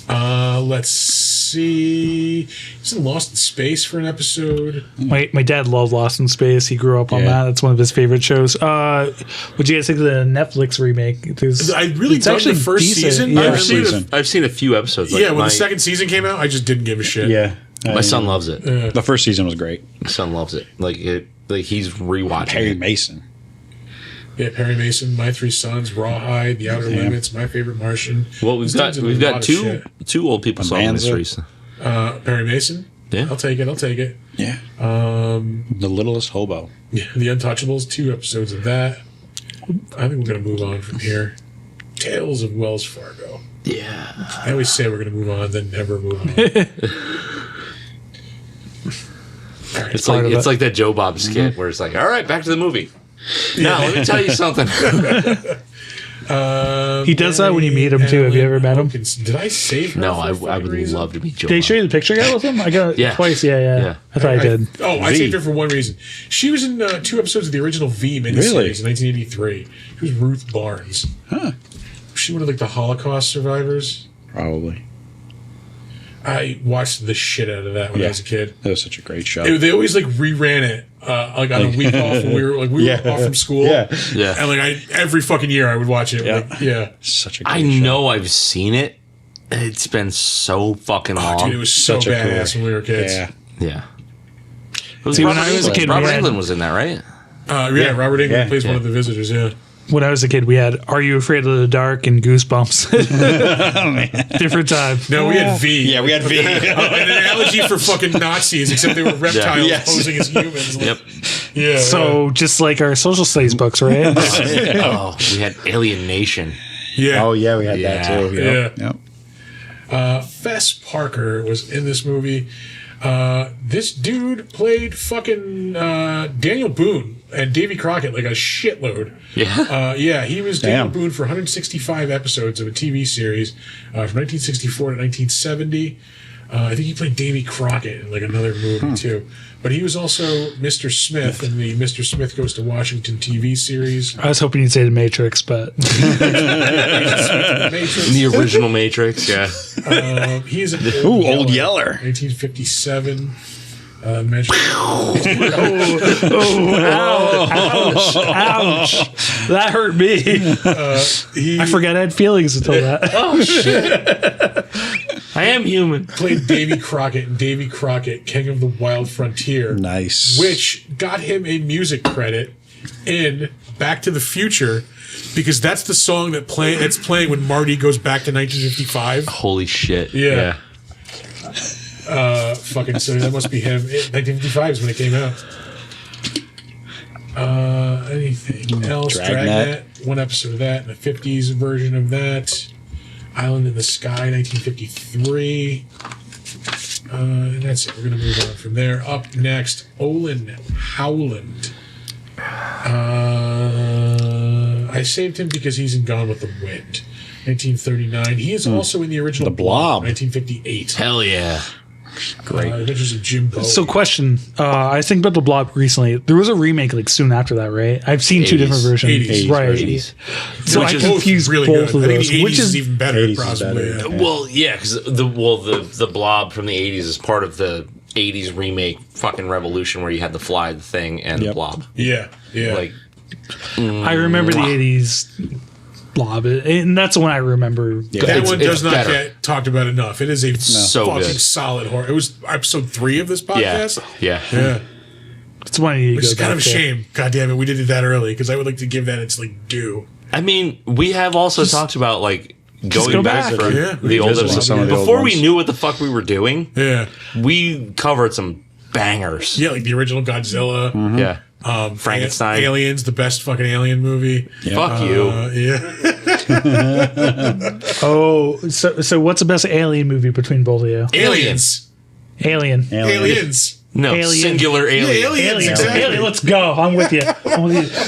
Let's see. He's in Lost in Space for an episode.
My dad loved Lost in Space. He grew up on
Yeah.
that. That's one of his favorite shows. What'd you guys think of the Netflix remake?
I really
it's
dug
actually
the first
decent.
season.
Yeah.
I've seen a few episodes. Like
Yeah, when
my,
the second season came out, I just didn't give a shit.
Yeah.
my son loves it.
The first season was great.
My son loves it. Like he's rewatching
Perry
it.
Mason.
Yeah, Perry Mason, My Three Sons, Rawhide, The Outer Limits, My Favorite Martian.
Well,
This
we've got
dude's in a lot of
two old people solving
Bonanza.
mysteries.
Perry Mason.
Yeah.
I'll take it.
Yeah. The Littlest Hobo.
Yeah, The Untouchables, 2 episodes of that. I think we're going to move on from here. Tales of Wells Fargo.
Yeah.
I always say we're going to move on, then never move on.
It's
part of it.
like that Joe Bob skit where it's like, all right, back to the movie. Now let me tell you something.
He does that when you meet him too. Have you ever met him?
Did I save her?
No,
for
I
a fucking
would
reason?
love to meet Joe
Did he
Bob.
show you the picture guy with him? I got it
Yeah.
twice. Yeah. I thought I did.
I saved her for one reason. She was in 2 episodes of the original V miniseries
Really?
in 1983. She was Ruth Barnes.
Huh.
Was she one of like the Holocaust survivors?
Probably.
I watched the shit out of that when I was a kid.
That was such a great show.
They always like reran it like on a week off when we were off from school.
Yeah.
Yeah.
And like every fucking year I would watch it.
Yeah.
Like, yeah.
Such a great
I
show.
know I've seen it. It's been so fucking long.
Dude, it was so
Such a
badass
cool-
when we were kids.
Yeah.
Yeah. It was
See, when
Robert
I was a
Englund.
kid,
Robert
we had-
Englund was in that, right?
Robert Englund
Yeah.
plays one of the visitors, yeah.
When I was a kid, we had Are You Afraid of the Dark and Goosebumps. Different time.
No, we had V.
Yeah, we had V.
An analogy for fucking Nazis, except they were reptiles
Yes.
posing as humans.
Yep.
Yeah.
So just like our social studies books, right?
Oh, we had Alien Nation.
yeah.
Oh, yeah, we had that too.
Yeah.
Yep.
Fess Parker was in this movie. This dude played fucking Daniel Boone and Davy Crockett like a shitload.
Yeah.
He was Daniel
Damn.
Boone for 165 episodes of a TV series from 1964 to 1970. I think he played Davy Crockett in like another movie too. But he was also Mr. Smith in the Mr. Smith Goes to Washington TV series.
I was hoping you'd say The Matrix, but
Matrix.
The original Matrix. Yeah.
He's an
Old Yeller.
1957.
ouch. That hurt me. I forgot I had feelings until that.
Oh shit! I am human.
Played Davy Crockett in Davy Crockett, King of the Wild Frontier.
Nice.
Which got him a music credit in Back to the Future, because that's the song that's playing when Marty goes back to 1955.
Holy shit!
Yeah. Fucking so that must be him. 1955 is when it came out. Anything else?
Dragnet.
One episode of that, and a 50s version of that. Island in the Sky, 1953. And that's it. We're going to move on from there. Up next, Olin Howland. I saved him because he's in Gone with the Wind, 1939. He is also in the original
The Blob.
1958.
Hell yeah!
Great.
Adventures of Jim Bowie.
So, question. I was thinking about The Blob recently. There was a remake like soon after that, right? I've seen two
80s.
different versions.
80s,
right.
80s.
So
Which
I
is both
confused
really
both
good.
of
I think
those.
the 80s
Which
is
is
even better,
80s is
possibly.
better.
Yeah.
Well, yeah, because the Blob from the '80s is part of the '80s remake fucking revolution where you had the Fly, the Thing, and the
Yep.
Blob.
Yeah, yeah.
Like,
I remember the 80s Blob, and that's the one I remember.
That one does not
better.
get talked about enough. It is a
so
fucking
good.
solid horror. It was episode 3 of this podcast.
Yeah.
It's one you need
Which
to
is
go
kind of a
back to.
shame. God damn it, we did it that early because I would like to give that its like due.
I mean, we have also talked about like
go
going back
back.
for
Yeah.
the old
Revisit
episodes.
some of the old
Before we
ones.
knew what the fuck we were doing,
Yeah.
we covered some bangers.
Yeah, like the original Godzilla.
Yeah.
Um,
Frankenstein.
Aliens, the best fucking alien movie.
Fuck you.
Yeah.
Oh, so what's the best alien movie between both of you?
Aliens.
Alien.
Aliens.
No,
Alien.
singular alien.
Yeah, aliens.
Alien.
Exactly.
Alien. Let's go. I'm with you.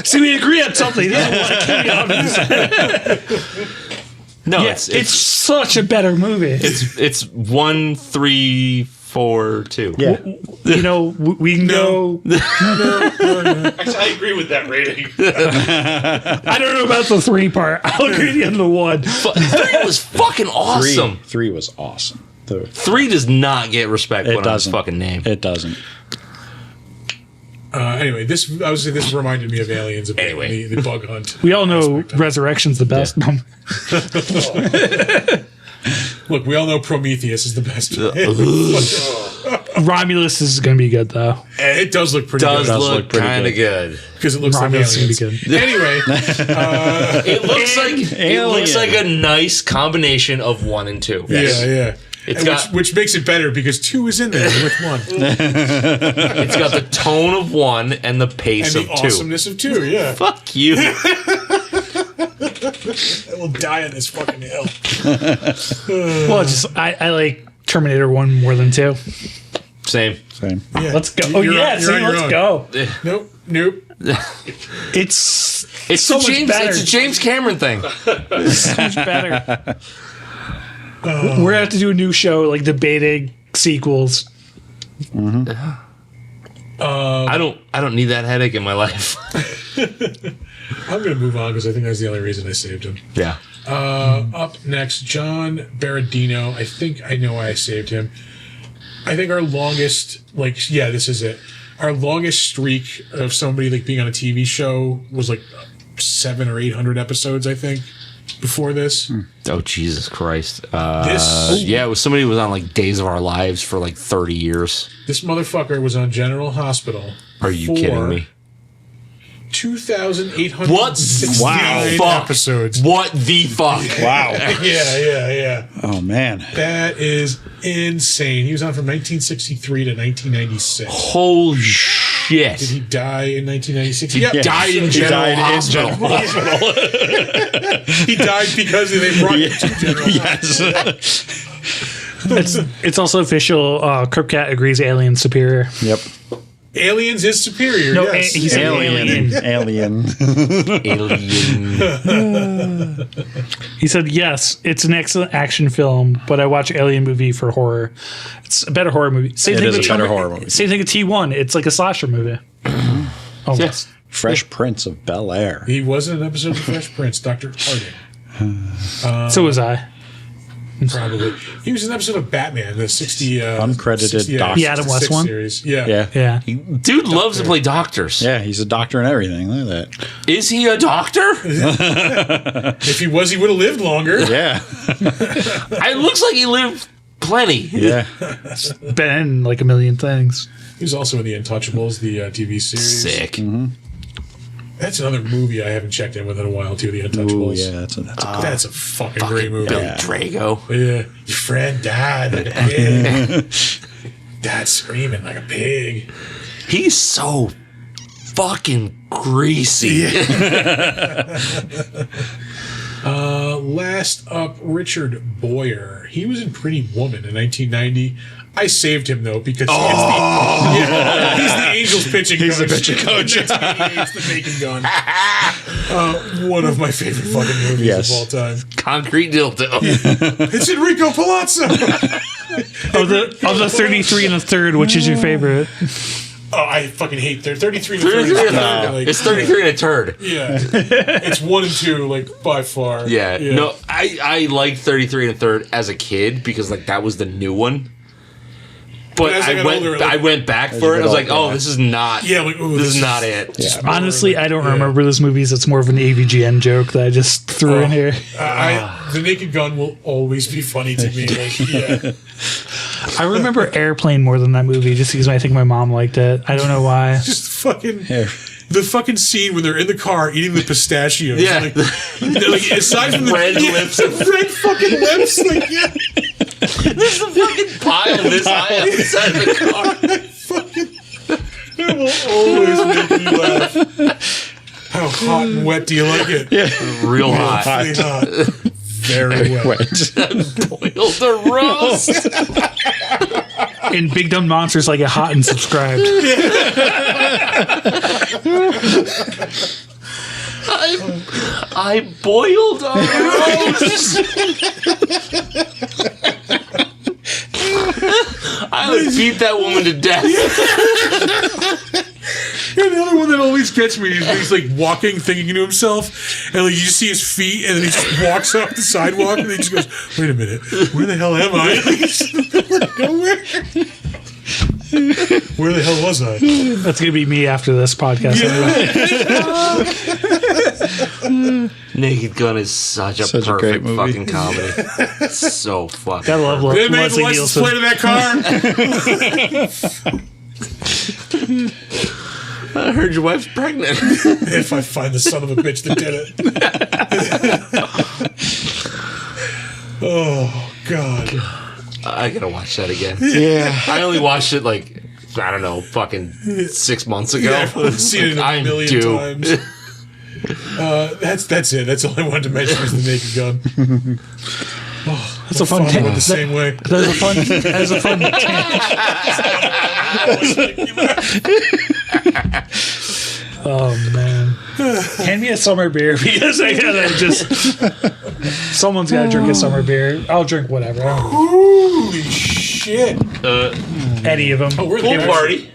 See, we agree on something. He doesn't want to kill me on this.
No,
Yeah, it's such a better movie.
it's 1, 3, 4, 2.
Yeah.
You know, we can go.
Actually, I agree with that rating.
I don't know about the 3 part. I'll agree with you on the 1.
3 was fucking awesome.
3 was awesome.
3 does not get respect
It
put on his
doesn't.
fucking name.
It doesn't.
Anyway, this reminded me of Aliens. A bit,
Anyway.
the bug hunt.
We all know Resurrection's the best.
Look, we all know Prometheus is the best.
Romulus is going to be good, though.
It does look pretty
Does
good
look
pretty
kind of good.
because it looks
Romulus
like
is going
aliens.
to be good.
Anyway,
It looks like a nice combination of 1 and 2.
yeah.
It's
And
got
which makes it better because 2 is in there with 1.
it's got the tone of 1 and the pace
And the
of 2.
awesomeness of 2, yeah.
Fuck you.
I will die on this fucking hill.
Well, I like Terminator 1 more than 2.
Same.
Same.
Yeah.
Let's go. Oh,
You're
yeah.
on-
See,
you're on your
let's
own.
go.
Nope.
It's so much better.
It's a James Cameron thing.
so much better. We're going to have to do a new show, like debating sequels.
I don't need that headache in my life.
I'm going to move on because I think that's the only reason I saved him.
Yeah.
Up next, John Berardino. I think I know why I saved him. I think our longest, this is it. Our longest streak of somebody being on a TV show was 700 or 800 episodes, I think, before this.
Oh Jesus Christ.
This
Yeah, it was somebody who was on Days of Our Lives for 30 years.
this motherfucker was on General Hospital.
Are you
for
kidding me?
2,869
fuck?
episodes.
What the fuck?
Wow.
Yeah.
Oh, man.
That is insane. He was on from 1963 to 1996.
Holy shit.
Did he die in 1996?
He died in
He
General
died in
Hospital.
He died because they brought him to General
Yes.
It's also official. Kripcat agrees Alien superior.
Yep.
Aliens is superior.
No,
yes.
he said Alien.
Alien.
Alien.
He said, yes, it's an excellent action film, but I watch Alien movie for horror. It's a better horror movie. Same
It
thing
is
with
a better horror movie.
Same thing with T1. It's like a slasher movie. Almost.
Fresh Prince of Bel-Air.
He was in an episode of Fresh Prince, Dr. Harding.
So was I.
Probably. He was in an episode of Batman, the 60...
Uncredited
60,
doctor.
The Adam West
66
one?
series. Yeah.
Yeah.
Yeah.
Dude loves to play doctors.
Yeah, he's a doctor and everything. Look at that.
Is he a doctor?
If he was, he would have lived longer.
Yeah.
It looks like he lived plenty.
Yeah.
Been in like a million things.
He was also in The Untouchables, the TV series.
Sick.
That's another movie I haven't checked in with in a while, too, The
Ooh,
Untouchables.
yeah, that's a
That's a fucking great movie.
Billy Drago.
Yeah. Your friend died like a pig. Dad screaming like a pig.
He's so fucking greasy.
Last up, Richard Boyer. He was in Pretty Woman in 1990. I saved him, though, because he's the Angels pitching coach. He's the pitching coach. It's the bacon gun. One of my favorite fucking movies
Yes.
of all time.
Concrete dildo.
It's Enrico Palazzo.
Of the 33 and a third, which is your favorite?
Oh, I fucking hate 33 and a
33
third.
and a third. It's 33 and a turd.
Yeah. It's 1 and 2, by far.
Yeah. No, I liked 33 and a third as a kid because that was the new one. But
as I got older, like-
I went back for it. I was like, oh, this is not.
Yeah, like, ooh,
this is not it.
Yeah.
Honestly, I don't remember those movies. It's more of an AVGN joke that I just threw in here.
The Naked Gun will always be funny to me. Like, yeah.
I remember Airplane more than that movie just because I think my mom liked it. I don't know why.
Just fucking the fucking scene when they're in the car eating the pistachios.
Yeah.
Like aside from the
Red lips.
red fucking lips. Like, yeah.
There's a fucking pile this high up inside the car.
It will always make me laugh. How hot and wet do you like it?
Yeah.
Real hot.
Really hot. Very wet.
Boiled the roast.
And Big Dumb Monsters like it hot and subscribed.
I boiled a roast. I would beat that woman to death.
And the other one that always gets me is when he's like walking, thinking to himself, and like you just see his feet, and then he just walks off the sidewalk, and he just goes, "Wait a minute, where the hell am I?" Like, he's nowhere. Where the hell was I?
That's going to be me after this podcast. Anyway.
Naked Gun is such a perfect
great movie.
fucking comedy. It's so fucking.
Gotta love
They made the
Leslie
license
Nielsen.
plate of that car.
I heard your wife's pregnant.
If I find the son of a bitch that did it. Oh God.
I gotta watch that again.
Yeah.
I only watched it like, I don't know, fucking 6 months ago.
Yeah, I've seen it a million times. That's it. That's all I wanted to mention was the Naked Gun.
That's a fun
I went the same way.
That's a fun Oh man. Hand me a summer beer because I gotta someone's gotta drink a summer beer. I'll drink whatever. I don't
Holy shit.
know. Any of them.
We're
Pool
the
party.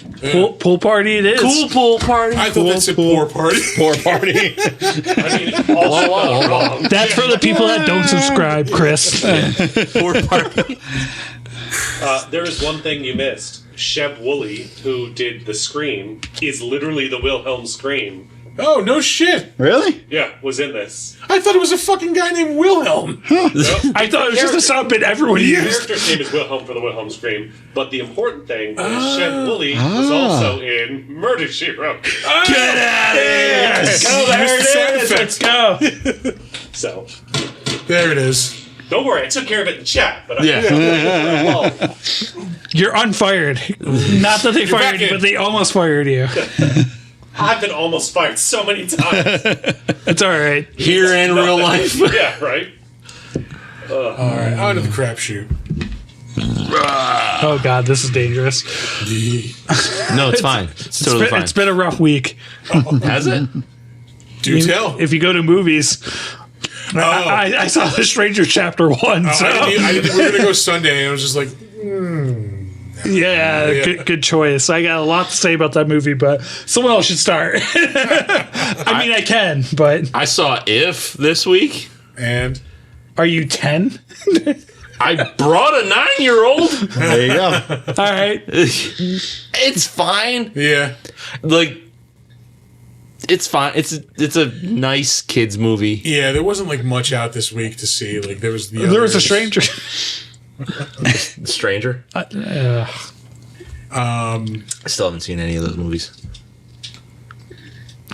Pool party it is.
Cool pool party.
I thought that said poor party.
Poor party.
I mean, also wrong.
That's for the people that don't subscribe, Chris.
Pool party.
There is one thing you missed. Sheb Woolley, who did the Scream, is literally the Wilhelm Scream.
Oh, no shit.
Really?
Yeah, was in this.
I thought it was a fucking guy named Wilhelm.
I thought it was just a sound bit everyone
The
used.
character's name is Wilhelm for the Wilhelm Scream, but the important thing is Sheb Woolley was also in Murder, She Wrote.
Get out of here!
Yes.
Go, there
Use the sound
it is. Let's
effects.
go.
So,
There it is.
don't worry, I took care of it in chat. But
Yeah.
You're unfired. Not that they fired you,
back in.
but they almost fired you.
I've been almost fired so many times.
It's all right.
Here in real life.
Yeah, right?
All right, on to the crapshoot.
Oh God, this is dangerous.
No, it's fine. It's totally fine.
It's been a rough week.
Has it?
Do tell.
If you go to movies, I saw The Stranger Chapter 1. So
we were going to go Sunday, and I was just like,
yeah, good choice. I got a lot to say about that movie, but someone else should start. I mean, I can, but
I saw If this week.
and
are you 10?
I brought a 9-year-old.
There you go.
All right.
It's fine.
yeah.
Like, it's fine. It's a nice kids movie.
Yeah, there wasn't like much out this week to see. Like there was
There was a stranger.
Stranger. I still haven't seen any of those movies.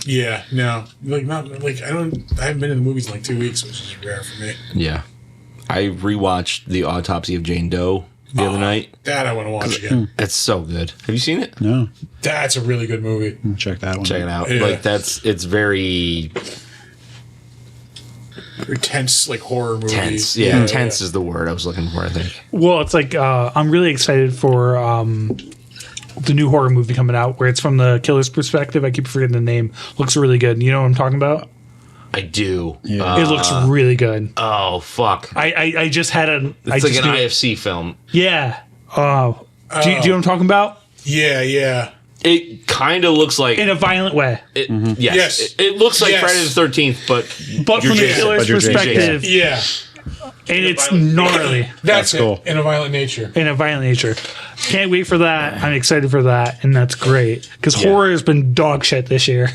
Yeah, no, like not like I haven't been in the movies in like 2 weeks, which is rare for me.
Yeah, I rewatched The Autopsy of Jane Doe the other night.
That I want to watch again.
It's so good. Have you seen it?
No.
That's a really good movie.
Check that one.
Check it out.
Yeah.
Like it's very
Very tense, like horror movie.
tense. Yeah, tense is the word I was looking for. I think.
Well, it's like I'm really excited for the new horror movie coming out where it's from the killer's perspective. I keep forgetting the name. Looks really good. You know what I'm talking about?
I do.
It looks really good.
Oh fuck!
I just had a.
It's like an IFC film.
Yeah. Do you know what I'm talking about?
Yeah, yeah.
It kind of looks like
In a violent way,
Yes.
Yes.
It looks like
Yes.
Friday the 13th, but
but
you're
from the
Jason.
killer's
But you're Jason.
perspective,
Yeah.
and it's gnarly.
That's
cool.
it. In a violent nature.
In a violent nature. Can't wait for that. I'm excited for that, and that's great because horror has been dog shit this year.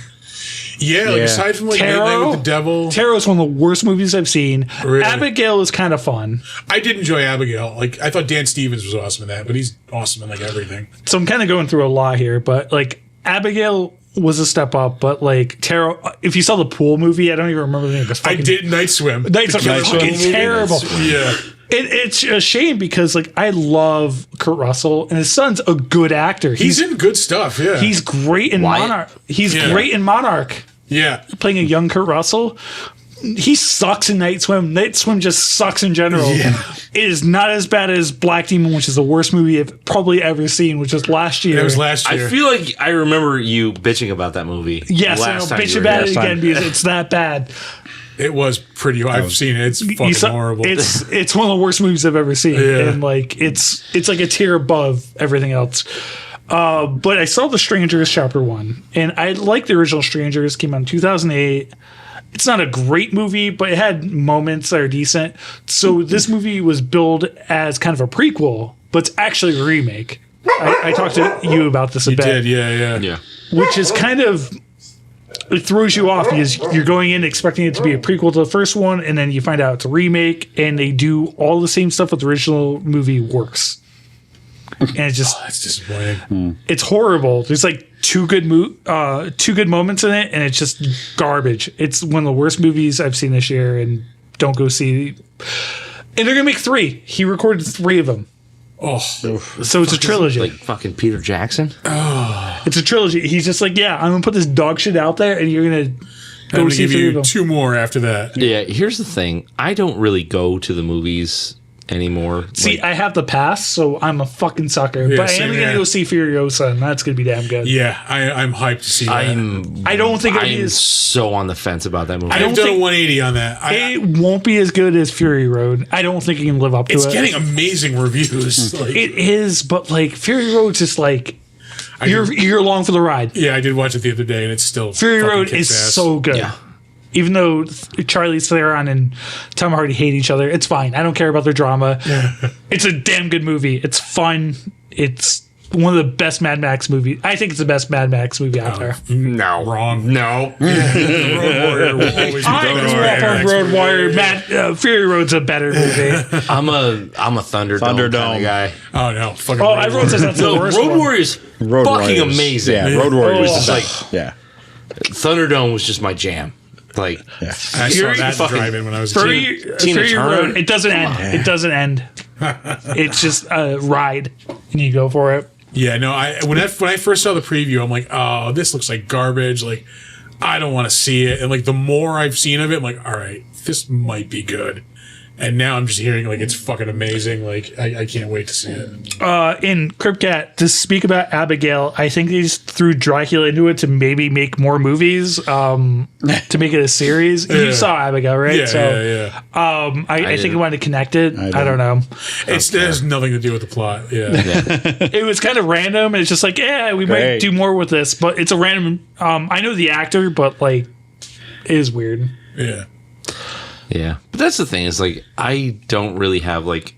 Yeah, like aside from like Midnight with the Devil,
Tarot is one of the worst movies I've seen.
Really?
Abigail is kind of fun.
I did enjoy Abigail. Like I thought Dan Stevens was awesome in that, but he's awesome in like everything.
So I'm kind of going through a lot here, but like Abigail was a step up, but like Tarot. If you saw the pool movie, I don't even remember the name.
I did Night Swim.
Night Swim was fucking terrible.
Yeah.
It's a shame because like I love Kurt Russell and his son's a good actor.
He's in good stuff. Yeah,
he's great in
Wyatt?
Monarch. He's great in Monarch.
Yeah,
playing a young Kurt Russell. He sucks in Night Swim. Night Swim just sucks in general.
Yeah.
It is not as bad as Black Demon, which is the worst movie I've probably ever seen, which was last year.
It was last year.
I feel like I remember you bitching about that movie.
Yes,
last
I'll
time
bitch
you were
about
here.
it again because it's that bad.
It was pretty. I've seen it. It's fucking horrible.
It's one of the worst movies I've ever seen, and like it's like a tier above everything else. But I saw The Strangers Chapter 1, and I like the original Strangers. Came out in 2008. It's not a great movie, but it had moments that are decent. So this movie was billed as kind of a prequel, but it's actually a remake. I talked to you about this a bit.
You did, yeah.
Which is kind of, it throws you off because you're going in expecting it to be a prequel to the first one, and then you find out it's a remake, and they do all the same stuff with the original movie works. And it's just
that's disappointing.
It's horrible. There's like two good moments in it, and it's just garbage. It's one of the worst movies I've seen this year, and don't go see. And they're gonna make 3. He recorded 3 of them.
Oh,
so it's a trilogy.
Like fucking Peter Jackson.
It's a trilogy. He's just like, yeah, I'm gonna put this dog shit out there, and you're gonna
I'm gonna give you 2 more after that.
Yeah, here's the thing. I don't really go to the movies anymore.
See, I have the pass, so I'm a fucking sucker.
Yeah,
but I am
same
gonna
here.
go see Furiosa, and that's gonna be damn good.
Yeah, I'm hyped to see that.
I don't think it'll be
I'm
as,
so on the fence about that movie.
I've done a 180 on that.
it won't be as good as Fury Road. I don't think it can live up to it.
It's getting amazing reviews. Like,
It is, but like Fury Road's just like you're along for the ride.
yeah, I did watch it the other day, and it's still
Fury
fucking
Road
kicks
is
ass.
so good.
Yeah.
Even though Charlize Theron and Tom Hardy hate each other, it's fine. I don't care about their drama. It's a damn good movie. It's fun. It's one of the best Mad Max movies. I think it's the best Mad Max movie out there.
No.
Wrong.
No.
The Road Warrior will always be
I
the
grew
Road
up on
Warrior.
Road Warrior. Fury Road's a better movie.
I'm a Thunderdome kind of guy.
Oh no, fucking.
Oh,
Road
everyone says that's the
No,
worst
Road
one.
Warrior's
Road
fucking
Warriors.
amazing.
Yeah, Road Warriors.
Oh.
is
Like-
yeah.
Thunderdome was just my jam. Like,
I saw
Fury-
that
fucking-
drive-in when I was a kid.
Tina
Fury
Turner.
Road. It doesn't end. It doesn't end. It's just a ride, and you go for it.
Yeah, no. When I first saw the preview, I'm like, oh, this looks like garbage. Like, I don't want to see it. And like, the more I've seen of it, I'm like, all right, this might be good. And now I'm just hearing like it's fucking amazing. Like, I can't wait to see it.
In Cryptcat, to speak about Abigail, I think they just threw Dracula into it to maybe make more movies, to make it a series. You saw Abigail, right?
Yeah, yeah.
I think it wanted to connect it. I don't know.
It has nothing to do with the plot. Yeah.
It was kind of random, and it's just like, yeah, we might
Great.
do more with this, but it's a random. I know the actor, but like, it is weird.
Yeah.
yeah. But that's the thing is like, I don't really have like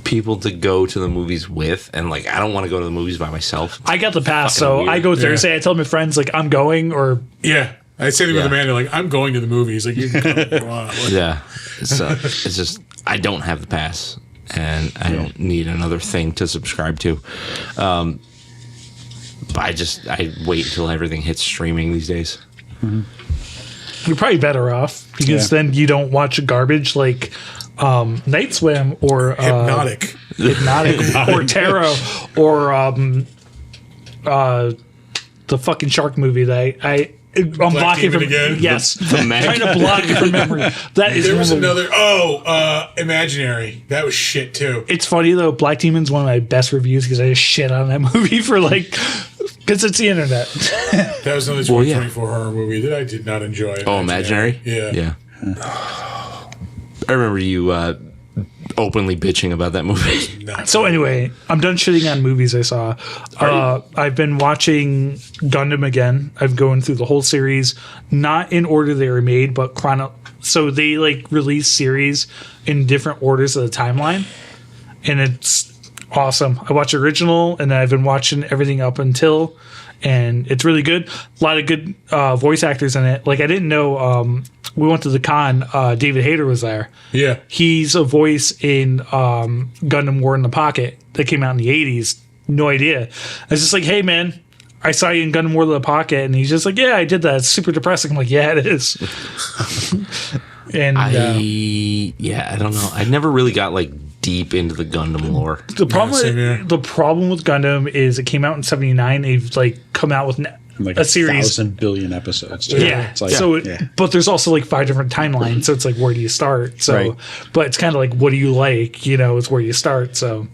people to go to the movies with, and like, I don't want to go to the movies by myself.
I got the pass,
Fucking
so
weird.
I go Thursday. I tell my friends like I'm going, or
Yeah. I say that with
Yeah.
Amanda, like, I'm going to the movies. Like, you can come if you want. Like,
Yeah. So it's just, I don't have the pass, and I don't need another thing to subscribe to. But I wait until everything hits streaming these days.
you're probably better off because then you don't watch garbage like Night Swim or
Hypnotic.
or Tarot or the fucking shark movie that I'm blocking
Demon
from
again?
yes,
The Meg.
trying to block it from memory. That is
There was
one of the-
another. Imaginary. That was shit too.
It's funny though. Black Demon's one of my best reviews because I just shit on that movie for like because it's the internet.
That was another 2024 horror movie that I did not enjoy.
Oh, Imaginary?
Yeah.
Yeah. I remember you openly bitching about that movie.
So anyway, I'm done shitting on movies I saw. I've been watching Gundam again. I've going through the whole series, not in order they were made, but so they like release series in different orders of the timeline, and it's awesome. I watched original, and then I've been watching everything up until, and it's really good. A lot of good voice actors in it. Like I didn't know. We went to the con. David Hayter was there.
Yeah,
he's a voice in Gundam War in the Pocket that came out in the 80s. No idea. I was just like, hey man, I saw you in Gundam War in the Pocket, and he's just like, yeah, I did that. It's super depressing. I'm like, yeah, it is. And
I don't know. I never really got like deep into the Gundam lore.
The problem with Gundam is it came out in '79. They've like come out with
like
a series,
1,000 billion episodes.
Yeah.
It's like,
but there's also like 5 different timelines. So it's like, where do you start? So,
Right.
But it's kind of like, what do you like? You know, it's where you start. So,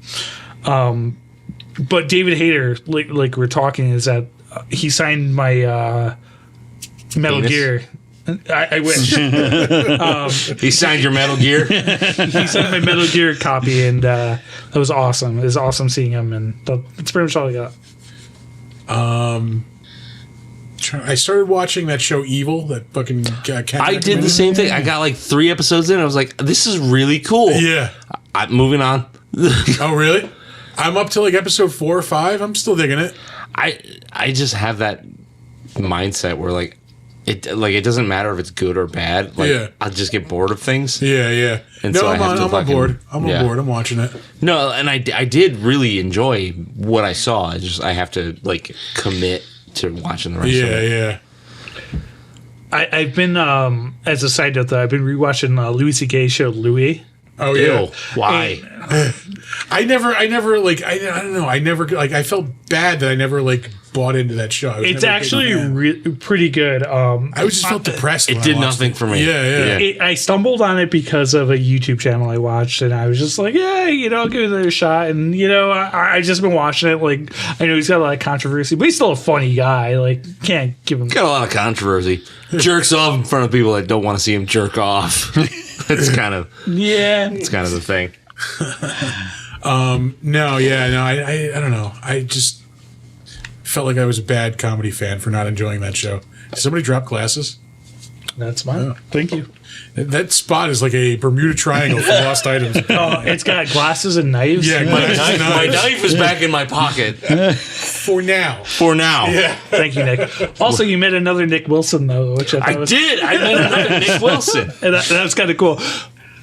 but David Hayter, like we're talking, is that he signed my Metal
Penis?
Gear. I wish.
He signed your Metal Gear.
He sent my Metal Gear copy, and that was awesome. It was awesome seeing him, and that's pretty much all I got.
I started watching that show Evil. That fucking.
I did the same thing. I got like 3 episodes in. I was like, this is really cool.
Yeah.
Moving on.
Oh really? I'm up to like episode 4 or 5. I'm still digging it.
I just have that mindset where like it doesn't matter if it's good or bad. Like
Yeah.
I'll just get bored of things.
Yeah.
And
No,
so I
I'm
have to
on
fucking-
board. I'm
yeah.
on board. I'm watching it.
No, and I did really enjoy what I saw. I have to like commit to watching the rest of it.
Yeah.
I've been, as a side note, though, I've been rewatching Louis C.K.'s show Louis.
Oh yeah.
Ew, why?
I never like I don't know. I never like I felt bad that I never like bought into that show.
It's actually pretty good.
I just felt depressed.
It
when
did
I watched
nothing
it.
for me.
Yeah.
I stumbled on it because of a YouTube channel I watched, and I was just like, yeah, I'll give it another shot. And, I just been watching it. Like, I know he's got a lot of controversy, but he's still a funny guy. Like, can't give him.
Got a lot of controversy. Jerks off in front of people that don't want to see him jerk off. It's kind of the thing.
No, I don't know. I just felt like I was a bad comedy fan for not enjoying that show. Did somebody drop glasses?
That's mine.
Oh.
Thank you.
That spot is like a Bermuda Triangle for lost items.
Oh, it's got glasses and knives.
Yeah,
My knife is back in my pocket
for now.
Yeah.
Thank you, Nick. Also, you met another Nick Wilson, though, which I thought was...
did. I met another Nick Wilson.
And that was kind of cool.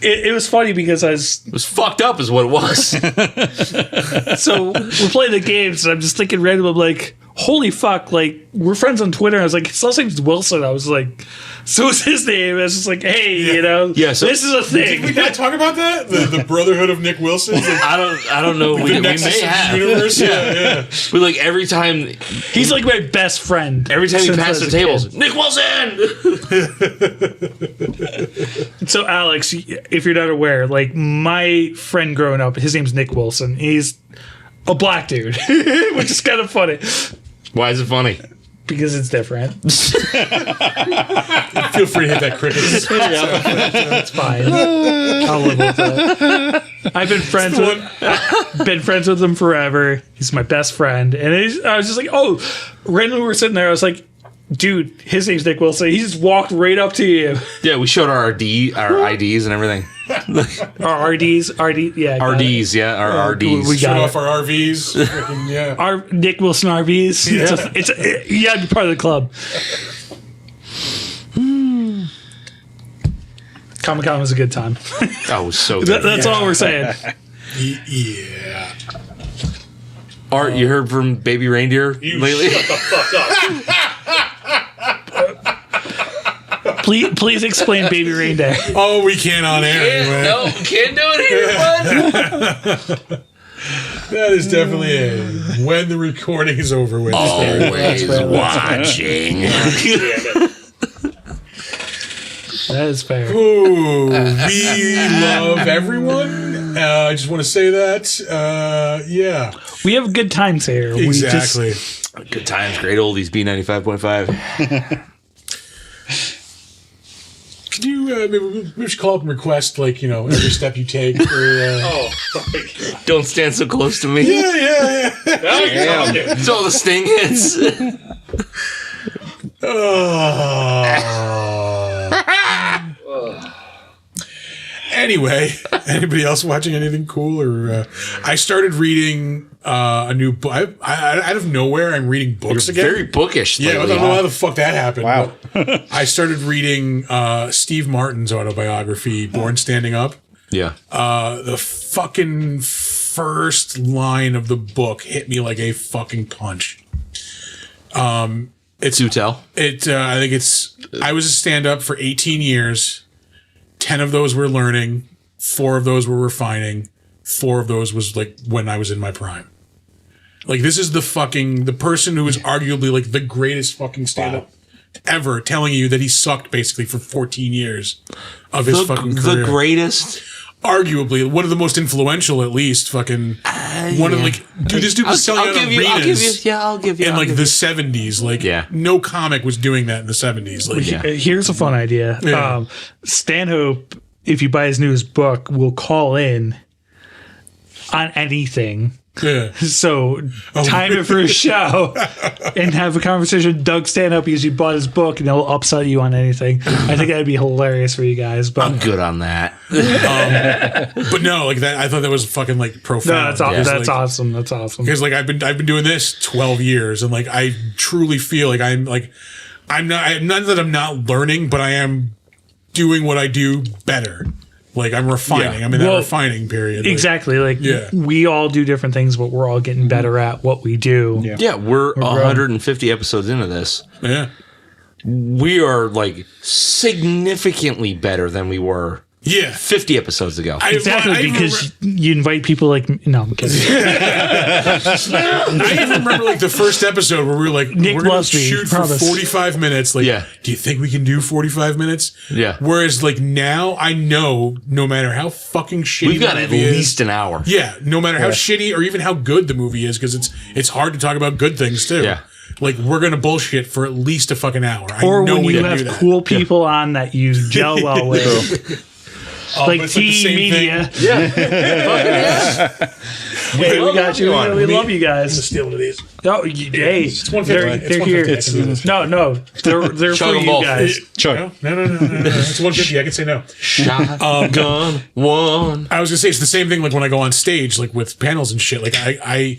It was funny because
It was fucked up is what it was.
so we're playing the games, and I'm just thinking random, I'm like, holy fuck, like, we're friends on Twitter. I was like, his last name's Wilson. I was like, so is his name. I was just like, hey,
Yeah, so-
this is a thing.
Did we not talk about that? The Brotherhood of Nick Wilson?
I don't know. We
Nexus
may
of the
have.
universe? Yeah.
But like every time
He's like my best friend.
he
since I
passed
was
the
a
tables,
kid.
Nick Wilson.
So, Alex, if you're not aware, like, my friend growing up, his name's Nick Wilson. He's a black dude, which is kind of funny
Why is it funny?
because it's different.
Feel free to hit that cricket.
It's fine. I'll live with it. I've been friends with him forever. He's my best friend, and I was just like, oh, randomly we were sitting there. I was like, dude, his name's Nick Wilson. He just walked right up to you.
Yeah, we showed our IDs and everything.
Our RDs, yeah, got it.
RDs, yeah, our RDs.
we
Shut
got
off our RVs. Freaking, yeah.
Our Nick Wilson RVs. You gotta be part of the club. Comic Con was a good time.
That was so good.
That's all we're saying.
Yeah.
Art, you heard from Baby Reindeer lately?
Shut the fuck up.
Please explain Baby Reindeer.
Oh, we can't on air anyway.
No, can't do it here, bud.
That is definitely it. When the recording is over with.
Always watching.
That is fair.
Ooh, we love everyone. I just want to say that. Yeah.
We have good times here.
Exactly.
Good times, great oldies, B95.5.
Could you maybe we should call up and request, like, every step you take? Or,
Don't stand so close to me.
yeah.
Now you're talking.
It's all the sting hits.
Anyway, anybody else watching anything cool? Or I started reading a new book. Out of nowhere, I'm reading books again.
Very bookish.
Yeah, I
lately.
don't know how the fuck that happened.
Wow.
but I started reading Steve Martin's autobiography, Born Standing Up.
Yeah.
The fucking first line of the book hit me like a fucking punch.
It's Utel.
I think it's. I was a stand-up for 18 years. 10 of those were learning. 4 of those were refining. 4 of those was like when I was in my prime. Like, this is the person who is arguably like the greatest fucking stand-up ever, telling you that he sucked basically for 14 years of his fucking career.
The greatest.
Arguably one of the most influential, at least. Fucking one of like, dude, this dude was selling out arenas.
I'll give you.
In like the 70s, like no comic was doing that in the 70s. Like,
Here's a fun idea.
Yeah.
Stanhope, if you buy his newest book, will call in on anything.
yeah.
So time it for a show and have a conversation with Doug Stanhope because you bought his book and he'll upsell you on anything. I think that'd be hilarious for you guys. But
I'm good on that.
But no, like that, I thought that was fucking like profound.
no, that's
like,
awesome. That's awesome.
Because like I've been doing this 12 years, and like I truly feel like I'm not that I'm not learning, but I am doing what I do better. Like I'm refining.
Yeah.
I'm in that refining period. Like,
Exactly. Like
Yeah.
we all do different things, but we're all getting better at what we do.
Yeah, we're 150 episodes into this.
yeah.
We are like significantly better than we were
Yeah.
50 episodes ago.
Exactly, because you invite people like no, I'm kidding.
I even remember like the first episode where we were like,
Nick
we're gonna
loves me,
shoot for
promise.
45 minutes. Like, do you think we can do 45 minutes?
Yeah.
Whereas like now I know no matter how fucking shitty
We've got
the
at
movie is,
least an hour.
yeah, no matter how shitty or even how good the movie is, because it's hard to talk about good things too.
Yeah.
Like we're gonna bullshit for at least a fucking hour.
Or
I know
when
we
you
can do
have
that.
cool people on that you gel well with.
But
Like
it's like the
T
same
Media.
thing.
Hey, we got you. We love you guys.
Steal one of these.
Oh, hey,
It's 150.
they're
It's
here.
150. I can do this.
No, they're
Chug
for
them
you
both.
guys.
No. It's 150. I can say no.
Shotgun one.
I was gonna say it's the same thing. Like when I go on stage, like with panels and shit. Like I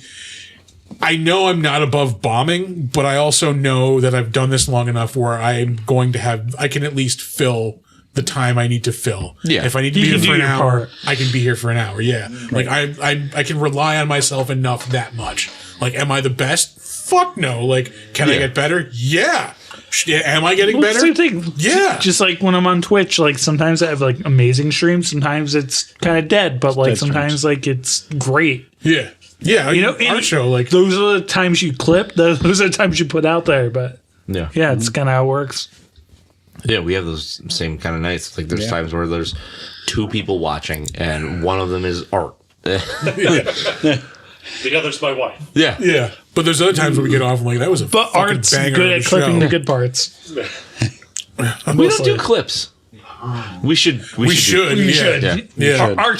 know I'm not above bombing, but I also know that I've done this long enough where I'm going to I can at least fill the time I need to fill.
Yeah.
If I need to
You
be here
can
for
do
an
your
hour,
part.
I can be here for an hour. Yeah. Like I can rely on myself enough that much. Like, am I the best? Fuck no. Like, can I get better? Yeah. Am I getting better?
Same thing.
Yeah.
Just like when I'm on Twitch, like sometimes I have like amazing streams. Sometimes it's kind of dead, but like
dead
sometimes like it's great.
Yeah. Yeah.
You know,
our show, like,
those are the times you clip. Those are the times you put out there. But
Yeah.
yeah, it's kind of how it works.
Yeah, we have those same kind of nights. Like there's times where there's 2 people watching and one of them is art.
The other's my wife.
Yeah.
yeah. But there's other times where we get off and like, that was a
But
fucking
Art's
banger
good
of
at
a
clipping
show.
the good parts.
We don't do clips. We should.
We should.
You
Yeah.
should.
Yeah.
Yeah.
Art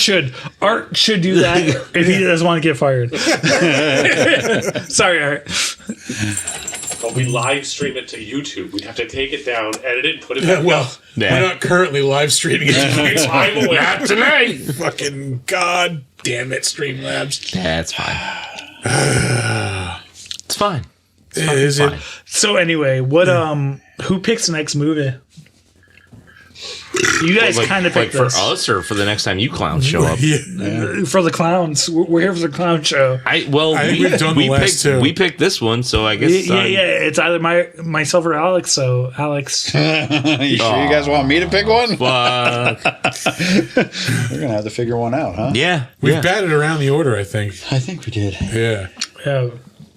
should do that if he doesn't want to get fired. Sorry, Art.
But we live stream it to YouTube. We'd have to take it down, edit it, and put it back
Well,
up.
Yeah.
we're not currently live streaming it.
I'm aware.
Not tonight.
Fucking god damn it, Streamlabs.
That's fine. It's fine.
Is
Fine.
it?
So anyway, what who picks the next movie? You guys kind of
like
picked
for
this.
us or for the next time you clowns show up.
Yeah.
For the clowns. We're here for the clown show.
I
think we've done the last
picked,
two.
We picked this one, so I guess
Yeah, it's either myself or Alex. So Alex,
You sure you guys want me to pick one?
Fuck.
We're gonna have to figure one out, huh?
Yeah,
We've batted around the order, I think.
I think we did.
Yeah.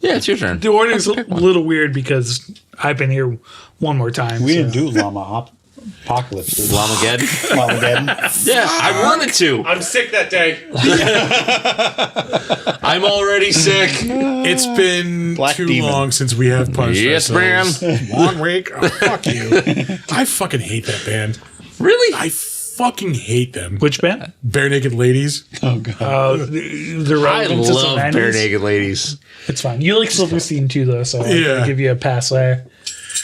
yeah, it's your turn.
the order is a little weird because I've been here one more time.
We
so.
didn't do Llama Apocalypse. did we?
Llamageddon.
Llamageddon.
Yeah, I wanted to.
I'm sick that day.
I'm already sick.
It's been
Black
too
Demon.
long since we have punched
Yes,
ourselves. 1 week? Oh, fuck you. I fucking hate that band.
Really?
I fucking hate them.
Which band?
Bare Naked Ladies.
Oh god.
The
I
relevant to the
love
90s.
bare naked ladies.
It's fine. You like Silverstein too, though, so
Yeah.
I'll give you a pass there.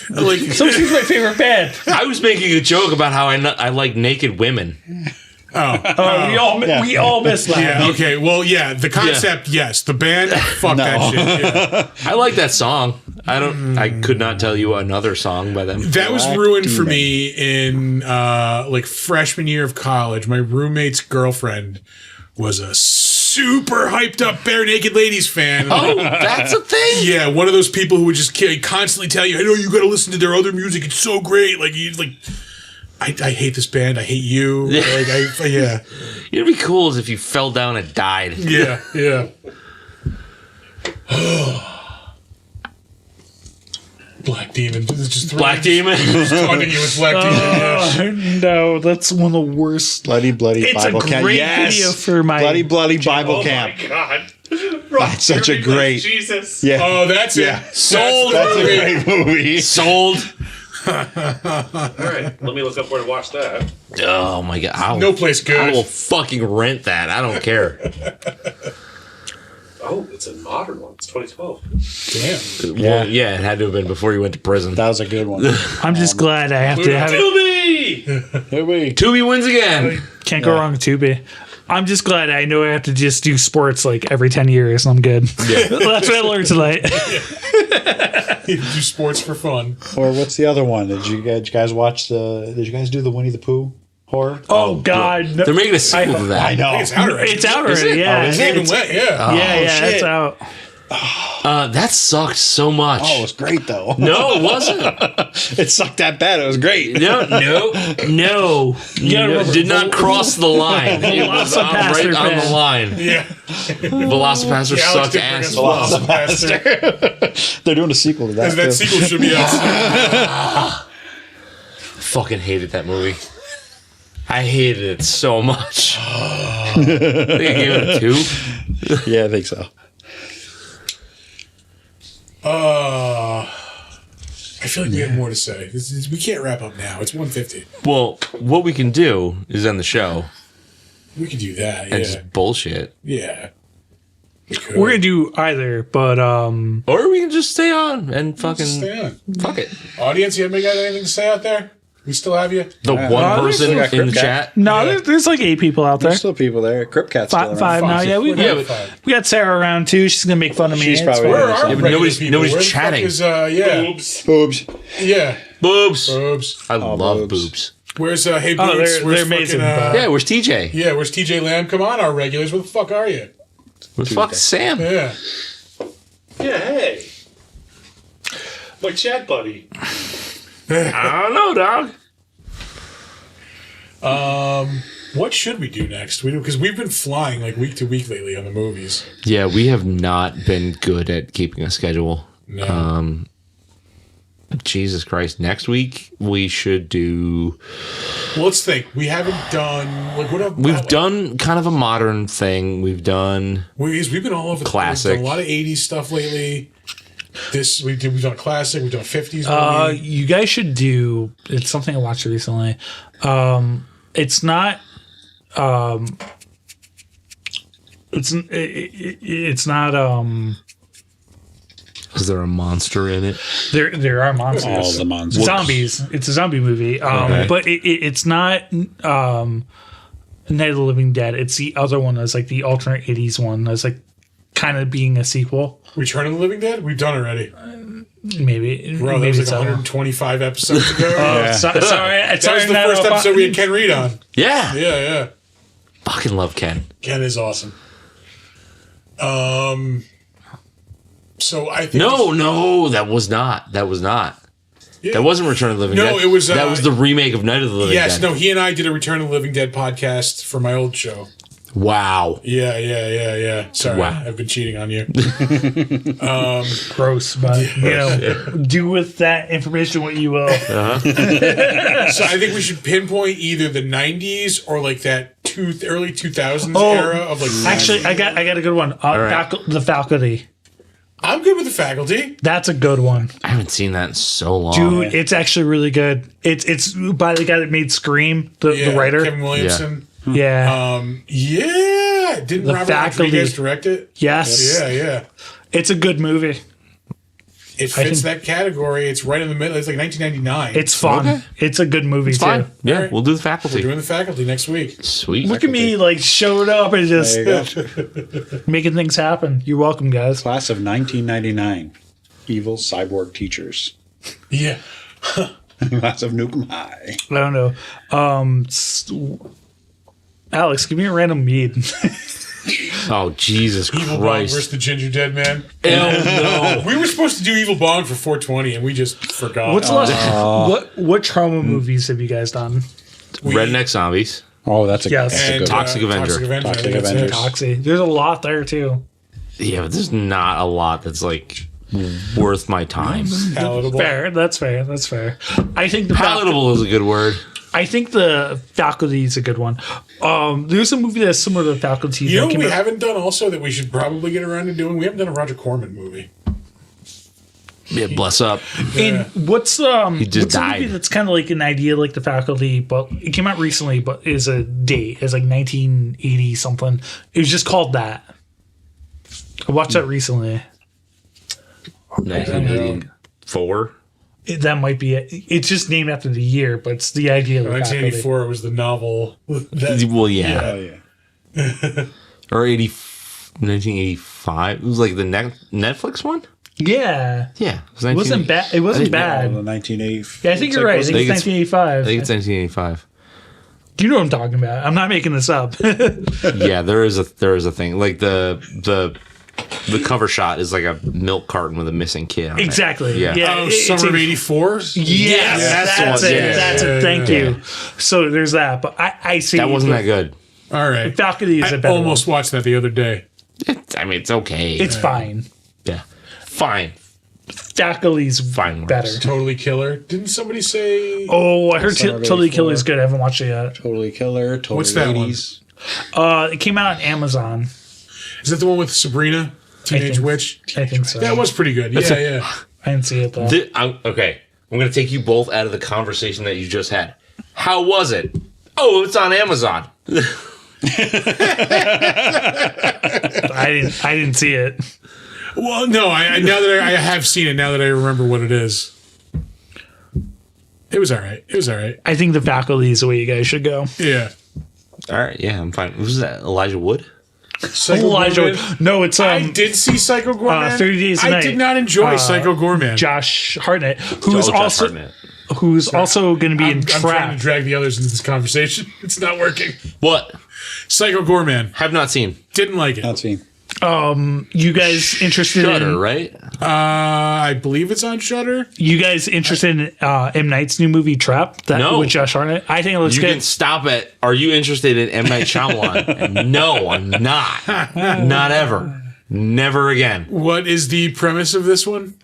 Like,
Silverstein's my favorite band.
I was making a joke about how I like naked women.
We all missed that.
Yeah. Okay. Well, yeah. The concept, yes. The band, fuck that shit. Yeah.
I like that song. I could not tell you another song by them.
That was ruined for me in like freshman year of college. My roommate's girlfriend was a super hyped up Bare Naked Ladies fan.
Oh, that's a thing.
Yeah, one of those people who would just constantly tell you, "I know you got to listen to their other music. It's so great." Like I hate this band. I hate you. Like yeah.
It'd be cool if you fell down and died.
Yeah. Black Demon. Just
Black Demon.
Just taunting you with Black Demon. Yeah.
No, that's one of the worst.
Bloody
It's
Bible
a
camp.
great
Yes.
video for my
Bloody Bible camp.
Oh my god.
That's such a great.
Jesus.
Yeah.
Oh, that's
Yeah.
it.
Sold.
That's a great movie.
Sold.
All right, let me look up where to watch that.
Oh my god.
No place good.
I will fucking rent that. I don't care.
Oh, it's a modern one. It's 2012.
Damn.
Well, yeah, it had to have been before you went to prison.
That was a good one.
I'm just glad I have to have it.
Tubi!
Tubi wins again.
Can't go wrong with Tubi. I'm just glad I know I have to just do sports like every 10 years and I'm good. Yeah. That's what I learned tonight.
Do sports for fun.
Or what's the other one? Did you guys watch the? Did you guys do the Winnie the Pooh horror?
Oh, God. No.
They're making a sequel to that.
I know.
It's out already.
It's out already, yeah.
It's even wet, yeah.
Yeah,
shit.
it's out.
That sucked so much.
Oh, it was great though.
No, it wasn't.
It sucked that bad. It was great.
No. Did not cross the line. It was right on the line.
Yeah.
Velocipaster sucked ass.
Velocipaster.
They're doing a sequel to that.
That
too.
sequel should be out.
Fucking hated that movie. I hated it so much. I think I gave it a 2.
Yeah, I think so.
I feel like we have more to say. We can't wrap up now. It's 1:50.
Well, what we can do is end the show
We could do that.
and
Yeah.
just bullshit.
Yeah.
We're going to do either, but
Or we can just stay on and fucking
Stay on.
fuck it.
Audience, you haven't got anything to say out there? We still have you?
The one person
there's
in the
still
chat.
no,
Yeah.
there's like 8 people out there.
There's still people there. Cripcat's still around.
Five now. Yeah, we
Yeah, but-
we got Sarah around too. She's going to make fun of me.
She's
It's
probably-
fine.
Where
Yeah,
are
but
regular
nobody's-
people?
nobody's
Where the fuck
chatting.
Is, yeah.
Boobs.
Yeah.
Boobs.
Boobs.
I love
boobs.
boobs.
Where's Hey Boobs?
Oh, they're
Where's
amazing,
fucking,
Yeah, where's TJ?
yeah, where's TJ Lamb? Come on, our regulars. Where the fuck are you?
Where's fuck Sam?
Yeah.
Yeah, hey. My chat buddy.
I don't know, dog.
What should we do next? Because we've been flying like week to week lately on the movies.
Yeah, we have not been good at keeping a schedule.
No.
Jesus Christ. Next week we should do.
Well, let's think. We haven't done like what
We've done kind of a modern thing. We've done.
We've been all over the
Classic.
We've done a lot of 80s stuff lately. We've done a classic. We've done a 50s movie.
You guys should do. It's something I watched recently. It's not. It's not.
Is there a monster in it?
There are monsters.
All the monsters.
Zombies. It's a zombie movie.
Okay.
But it's not. Night of the Living Dead. It's the other one. That's like the alternate 80s one. That's like kind of being a sequel.
Return of the Living Dead? We've done already.
Maybe.
Bro, that
maybe
was
it's
like
that one.
125 episodes ago.
Sorry,
That was the first episode we had Ken Reed on.
Yeah.
Yeah.
Fucking love Ken.
Ken is awesome. So I think
No, that was not. That was not.
Yeah.
That wasn't Return of the Living
No,
Dead.
it was,
that was the remake of Night of the Living
Yes,
Dead.
no, he and I did a Return of the Living Dead podcast for my old show.
Wow.
Yeah. Sorry,
Wow.
I've been cheating on you.
Gross, but do with that information what you will.
So I think we should pinpoint either the 90s or like that early 2000s era of like.
Actually, I got a good one.
right.
The Faculty.
I'm good with the Faculty.
That's a good one,
I haven't seen that in so long.
dude. It's actually really good. It's by the guy that made Scream, the writer.
Kevin Williamson.
Yeah.
Didn't
The
Robert
Faculty.
Rodriguez direct it?
Yes.
Yeah.
It's a good movie.
It fits that category. It's right in the middle. It's like 1999.
It's fun.
Okay.
It's a good movie, too.
Fine. Yeah,
All right.
we'll do the
We're
faculty.
doing the faculty next week.
Sweet.
Look at me, like, showing up and just
There you go.
making things happen. You're welcome, guys.
Class of 1999. Evil cyborg teachers.
Yeah.
Class of Nukem High.
I don't know. Alex, give me a random mead.
Oh, Jesus
Evil Bong
Christ.
versus the Ginger Dead Man.
Hell no.
We were supposed to do Evil Bong for 420, and we just forgot.
What's the last? What trauma movies have you guys done?
Redneck Zombies.
Oh, that's a,
Yes.
that's a
and
good one.
Toxic Avenger.
Toxic Avenger. I
Toxic
think that's it.
Avengers.
Toxie. There's a lot there too.
Yeah, but there's not a lot that's like worth my time.
Palatable.
Fair. That's fair. That's fair. I think the
Palatable is a good word.
I think the faculty is a good one. There's a movie that's similar to the faculty.
You know
that
what
came
we
out-
haven't done also that we should probably get around to doing? We haven't done a Roger Corman movie.
Yeah, bless up.
And what's
just
what's a movie
died.
that's kind of like an idea like the faculty, but it came out recently, but is a date. It's like 1980 something. It was just called that. I watched that recently.
1984.
That might be it. It's just named after the year, but it's the idea of the faculty.
1984 was the novel. That,
Well, yeah.
Oh, yeah.
Or 1985. It was like the Netflix one?
Yeah.
Yeah.
It wasn't bad. It wasn't
Oh,
bad.
the 1980.
Yeah, I think you're right. I think it's 1985.
I think it's 1985.
You know what I'm talking about. I'm not making this up.
Yeah, there is a thing. Like the cover shot is like a milk carton with a missing kid on it.
Exactly.
Yeah.
Yeah.
Oh,
it's
Summer of
a-
'84.
Yes,
that's the
that's
one.
it.
Yeah,
That's
yeah,
it. Thank
yeah.
you. So there's that. But I see
That wasn't that good.
All right.
Faculty is a
I
better
almost watched that the other day.
I mean, it's okay.
one. It's fine.
yeah. Fine.
Faculty's
Fine works.
better.
Totally Killer. Didn't somebody say?
Oh, I heard
Summer of
Totally
84.
Killer is good. I haven't watched it yet.
Totally Killer. Totally
What's that one?
80s.
It came out on Amazon.
Is that the one with Sabrina, Teenage
think-
Witch?
I think so.
That was pretty good. Yeah.
I didn't see it though.
Okay. I'm going to take you both out of the conversation that you just had. How was it? Oh, it's on Amazon.
I didn't see it.
Well, no. I now that I have seen it, now that I remember what it is, it was all right. It was all right.
I think the faculty is the way you guys should go.
Yeah.
All right. Yeah, I'm fine. Who's that? Elijah Wood?
Psycho
Elijah.
Gorman.
No, it's
I did see Psycho Gorman.
30 Days a
I
Night.
did not enjoy Psycho Gorman.
Josh Hartnett, who's
Josh
also
Hartnett.
going to be in
I'm trying
Trap.
to drag the others into this conversation. It's not working.
What?
Psycho Gorman.
Have not seen.
Didn't like it.
Not seen.
You guys interested
Shudder,
in
right?
I believe it's on Shudder.
You guys interested in M. Night's new movie Trap?
No.
With Josh Hartnett. I think it looks
You
good.
can stop it. Are you interested in M. Night Shyamalan? And no, I'm not. Not ever. Never again.
What is the premise of this one?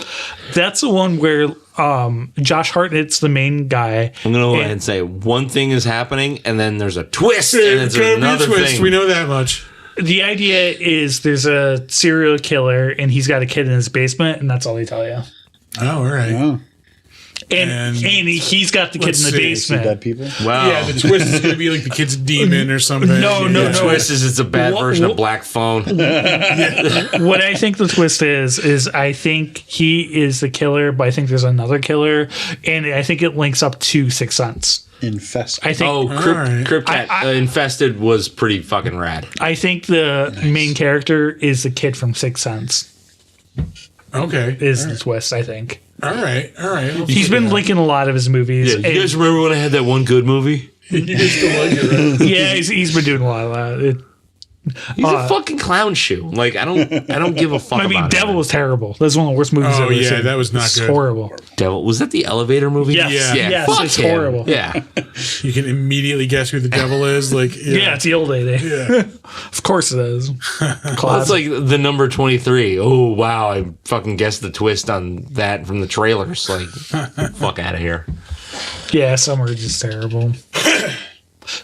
That's the one where Josh Hartnett's the main guy.
I'm going to go ahead and say one thing is happening, and then there's a twist, and
It's
it's
gonna be a
another
twist.
thing.
We know that much.
The idea is there's a serial killer and he's got a kid in his basement, and that's all they tell you.
Oh, all right.
Oh,
And he's got the kid
Let's
in the
see.
basement.
dead people.
Wow.
Yeah, the twist is going to be like the kid's a demon or something.
No, no,
Yeah.
no.
twist is it's a bad
What-
version of
what-
Black Phone.
What I think the twist is I think he is the killer, but I think there's another killer, and I think it links up to Sixth Sense.
Infest.
I think
Oh,
right.
Crypt Cat Infested was pretty fucking rad.
I think the main character is the kid from Sixth Sense.
Okay.
Is the twist? I think
All right. All right.
he's been linking a lot of his movies.
Yeah, you guys remember when I had that one good movie?
You guys still like it, right?
Yeah, he's been doing a lot of that.
He's a fucking clown shoe. Like I don't give a fuck.
I mean,
about
Devil
him.
was terrible. That's one of the worst movies I've
Oh,
ever
yeah,
seen.
that was not
It's
good.
horrible.
Devil was that the elevator movie?
Yes,
Yeah.
yes,
Fuck
it's
him.
horrible.
Yeah,
You can immediately guess who the devil is. Like,
Yeah, it's the old lady.
Yeah.
Of course it is.
well,
Classic.
it's like the number 23. Oh wow, I fucking guessed the twist on that from the trailers. Like, fuck out of here.
Yeah, some are just terrible.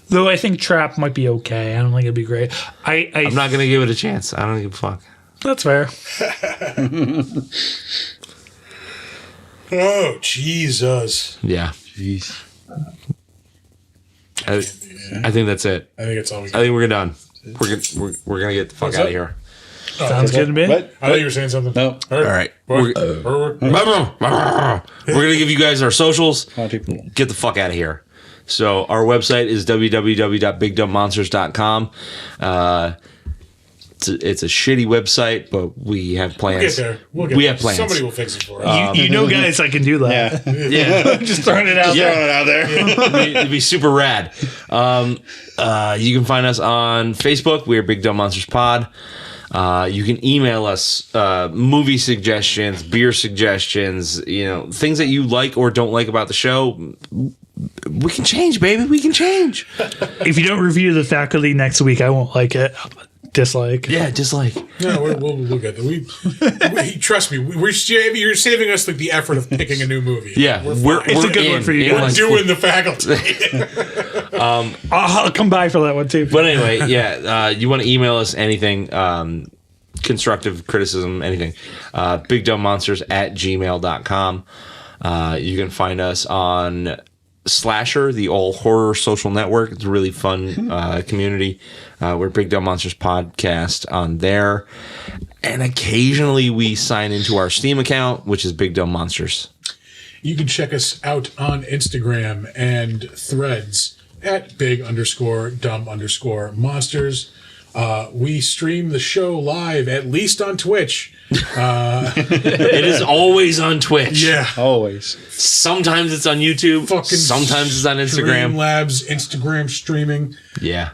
Though I think Trap might be okay. I don't think it'd be great.
I'm not gonna give it a chance. I don't give a fuck.
That's fair.
Oh, Jesus.
Yeah,
Jeez.
I think that's it.
I think it's always
I think we're done. We're gonna get the fuck
What's
out
up?
of here.
Sounds good to me.
What?
I thought you were saying something.
No.
All right. We're gonna give you guys our socials.
People.
Get the fuck out of here. So our website is www.bigdumbmonsters.com. It's a shitty website, but we have plans.
We'll get there.
We have plans.
Somebody will fix it for us.
You know, guys, I can do that.
Yeah.
Just throwing it out there.
It'd be super rad. You can find us on Facebook. We're Big Dumb Monsters Pod. You can email us movie suggestions, beer suggestions, things that you like or don't like about the show. We can change, baby. We can change.
If you don't review The Faculty next week, I won't like it. Dislike.
Yeah, dislike.
No, we'll get there. We trust me. You're saving us like the effort of picking a new movie.
Yeah,
it's a good one for you guys.
We're doing The Faculty.
I'll come by for that one too.
But anyway, you want to email us anything, constructive criticism, anything, bigdumbmonsters@gmail.com. You can find us on Slasher, the all horror social network. It's a really fun community. We're Big Dumb Monsters Podcast on there. And occasionally we sign into our Steam account, which is Big Dumb Monsters.
You can check us out on Instagram and Threads at big_dumb_monsters. We stream the show live, at least on Twitch.
It is always on Twitch.
Yeah.
Always.
Sometimes it's on YouTube. Sometimes it's on Instagram.
Streamlabs, Instagram streaming.
Yeah.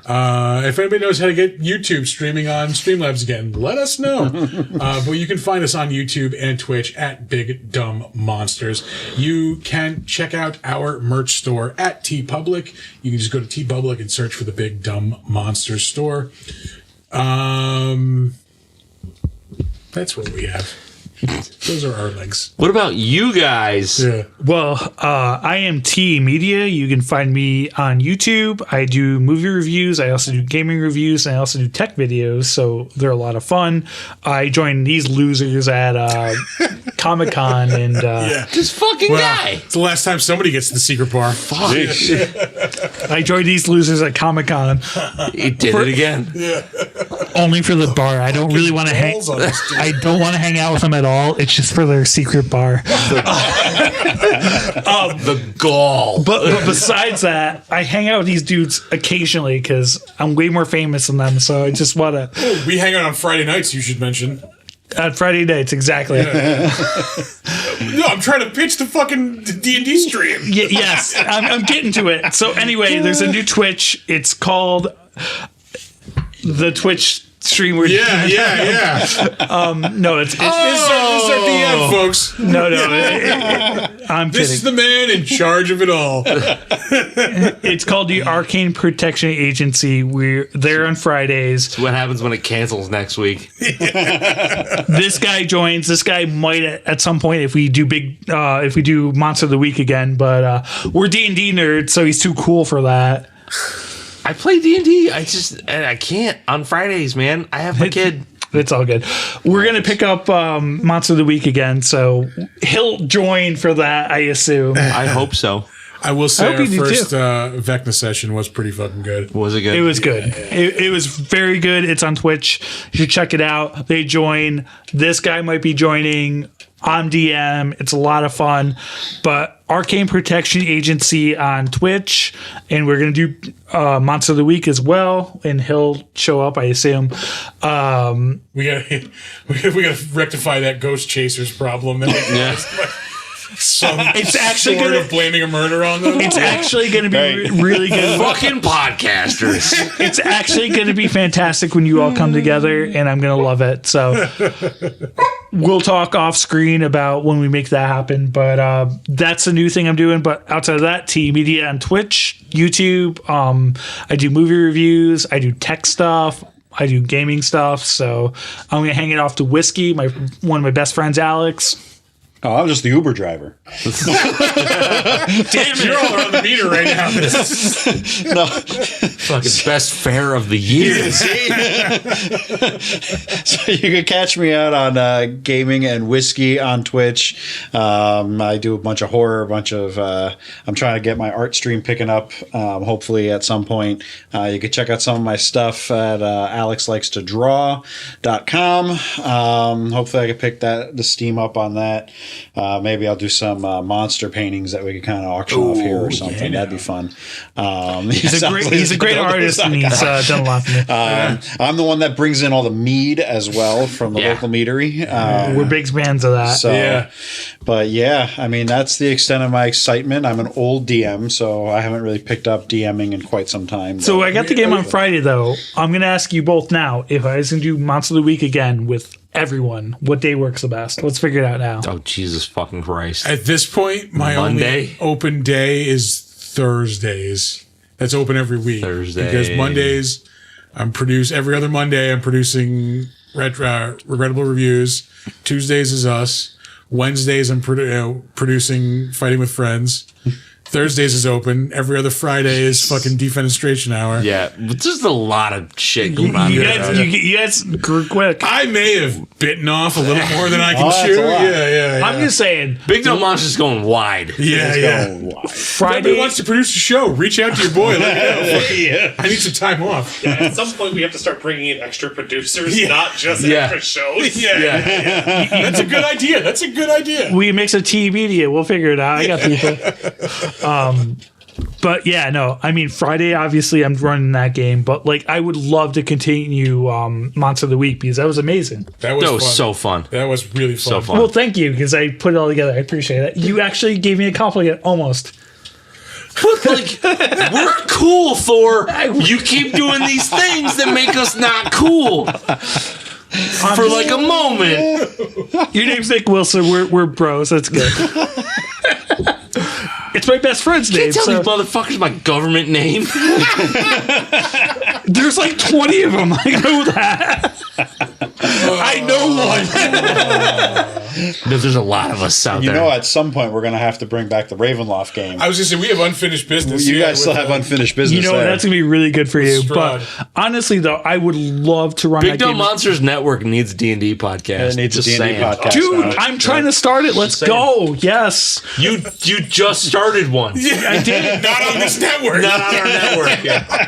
If anybody knows how to get YouTube streaming on Streamlabs again, let us know. But you can find us on YouTube and Twitch at Big Dumb Monsters. You can check out our merch store at TeePublic. You can just go to TeePublic and search for the Big Dumb Monsters store. That's what we have. Those are our links.
What about you guys?
Yeah.
Well, I am T Media. You can find me on YouTube. I do movie reviews. I also do gaming reviews, and I also do tech videos. So they're a lot of fun. I joined these losers at Comic-Con, and
This fucking guy.
It's the last time somebody gets to the secret bar.
Fuck.
I joined these losers at Comic-Con.
He did it again.
Only for the bar. I don't really want to hang.
Balls on this dude.
I don't want to hang out with them at all. It's just for their secret bar.
The gall.
But besides that, I hang out with these dudes occasionally because I'm way more famous than them. So I just want to.
We hang out on Friday nights, you should mention.
At Friday nights, exactly.
No, I'm trying to pitch the fucking D&D stream.
Yes, I'm getting to it. So anyway, there's a new Twitch. It's called the Twitch stream. Where
Yeah.
no, it's
This is our DM, folks.
no. I'm
This is
kidding.
the man in charge of it all.
It's called the Arcane Protection Agency. We're there on Fridays.
What happens when it cancels next week?
This guy joins. This guy might at some point if we do Monster of the Week again. But we're D&D nerds, so he's too cool for that.
I play D&D. I can't on Fridays, man. I have my kid.
It's all good. We're going to pick up Monster of the Week again, so he'll join for that, I assume.
I hope so.
I will say
I hope
our
you do
first
too.
Vecna session was pretty fucking good.
Was it good?
It was good. It was very good. It's on Twitch. You should check it out. They join. This guy might be joining. I'm DM. It's a lot of fun. But Arcane Protection Agency on Twitch, and we're gonna do Monster of the Week as well, and he'll show up, I assume.
We gotta rectify that Ghost Chasers problem. It's
actually
sort
gonna-
of blaming a murder on them.
It's actually going to be really good.
Fucking podcasters.
It's actually going to be fantastic when you all come together, and I'm going to love it. So we'll talk off screen about when we make that happen. But that's a new thing I'm doing. But outside of that, T Media on Twitch, YouTube. I do movie reviews. I do tech stuff. I do gaming stuff. So I'm going to hang it off to Whiskey, one of my best friends, Alex.
Oh, I'm just the Uber driver.
Damn it. You're all on the meter right now.
No.
Fucking best fare of the year.
So you can catch me out on gaming and whiskey on Twitch. I do a bunch of horror, I'm trying to get my art stream picking up, hopefully at some point. You can check out some of my stuff at alexlikes2draw.com. Hopefully I can pick the steam up on that. Maybe I'll do some monster paintings that we can kind of auction off here or something. That'd be fun.
He's a great artist, and he's done a lot for me.
I'm the one that brings in all the mead as well from the local meadery.
We're big fans of that.
So, but yeah, I mean, that's the extent of my excitement. I'm an old DM, so I haven't really picked up DMing in quite some time.
So I got the game on Friday, though. I'm going to ask you both now if I was going to do Monster of the Week again with everyone, what day works the best? Let's figure it out now.
Oh, Jesus fucking Christ.
At this point, my only open day is Thursdays. That's open every week. Because Mondays, every other Monday, I'm producing regrettable reviews. Tuesdays is us. Wednesdays, I'm producing Fighting with Friends. Thursdays is open. Every other Friday is fucking defenestration hour.
Yeah, but there's a lot of shit going on.
You guys grew quick.
I may have bitten off a little more than I can chew. Yeah.
I'm just saying.
Big Dumb Monster's going wide.
Yeah.
Friday.
If anybody wants to produce a show, reach out to your boy. Let me know. I need some time off.
Yeah, at some point, we have to start bringing in extra producers, not just extra shows.
Yeah. That's a good idea.
We mix a T media. We'll figure it out. I got people. But yeah, no, I mean, Friday, obviously I'm running that game, but like, I would love to continue, Monster of the Week because that was amazing.
That was
so fun.
That was really fun.
So fun.
Well, thank you because I put it all together. I appreciate it. You actually gave me a compliment almost.
Like, we're cool, Thor. You keep doing these things that make us not cool. For like a moment.
Your name's Nick Wilson. We're bros. That's good. It's my best friend's name.
Can't tell these motherfuckers my government name.
There's like 20 of them. I know that. I know one.
There's a lot of us out there.
You know, at some point we're going to have to bring back the Ravenloft game.
I was going to say, we have unfinished business.
You guys still have unfinished business.
You know, that's going to be really good for you.
Stride.
But honestly, though, I would love to run
Big
that
Dumb
game.
Monsters Network needs a D&D podcast.
It needs a D&D podcast.
Dude, I'm trying to start it. Let's go. Yes.
You just started one.
I did.
Not on this network.
Not on our network.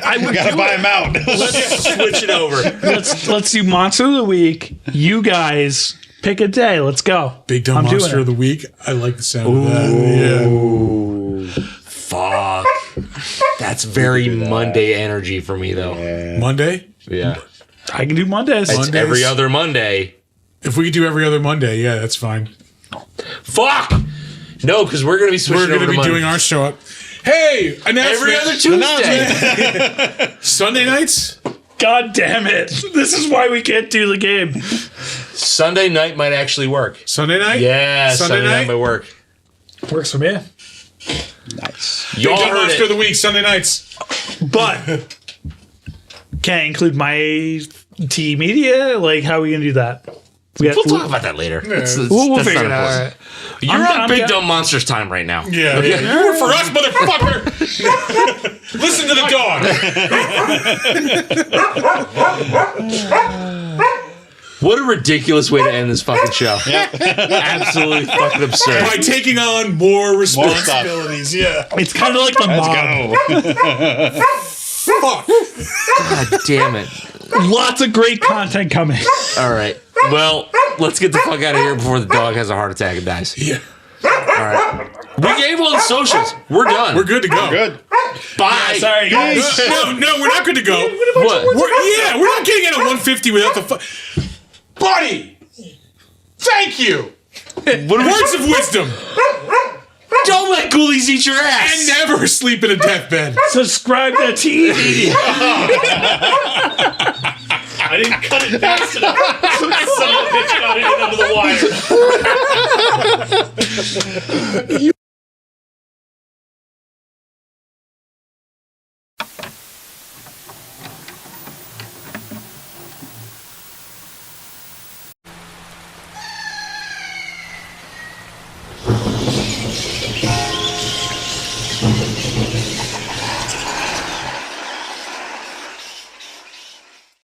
I would
Gotta buy them out.
Let's switch it over.
Let's do Monster of the Week. You guys pick a day. Let's go.
Big Dumb Monster of the Week. I like the sound of that. Yeah.
Fuck. That's very Monday energy for me, though.
Monday?
Yeah.
I can do Mondays.
It's every other Monday.
If we could do every other Monday, yeah, that's fine.
Fuck! No, because we're going to be switching
We're going to be doing our show up. Hey, announcement.
every other Tuesday.
Sunday nights?
God damn it. This is why we can't do the game.
Sunday night might actually work.
Sunday night?
Yeah, Sunday night might work.
Works for me.
Nice.
Y'all
Big Dumb
heard
Monster of
it.
the Week, Sunday nights.
But can I include my T media? Like, how are we going to do that?
We'll talk about that later.
We'll
that's
figure it
not
out.
important. You're on Big Dumb Monsters time right now.
Yeah. You work for us, motherfucker. Listen to the dog.
What a ridiculous way to end this fucking show. Absolutely fucking absurd.
By taking on more responsibilities. Yeah.
It's kind of like the mob.
Fuck.
God damn it.
Lots of great content coming.
All right. Well, let's get the fuck out of here before the dog has a heart attack and dies.
Yeah.
All right. We gave all the socials. We're done.
We're good to go.
Good.
Bye.
Sorry, guys.
No, we're not good to go.
What?
We're not getting in at 150 without the buddy. Thank you. Words of wisdom.
Don't let ghoulies eat your ass.
And never sleep in a deathbed.
Subscribe to TV.
I didn't cut it fast enough. Son of a bitch got it under the wire.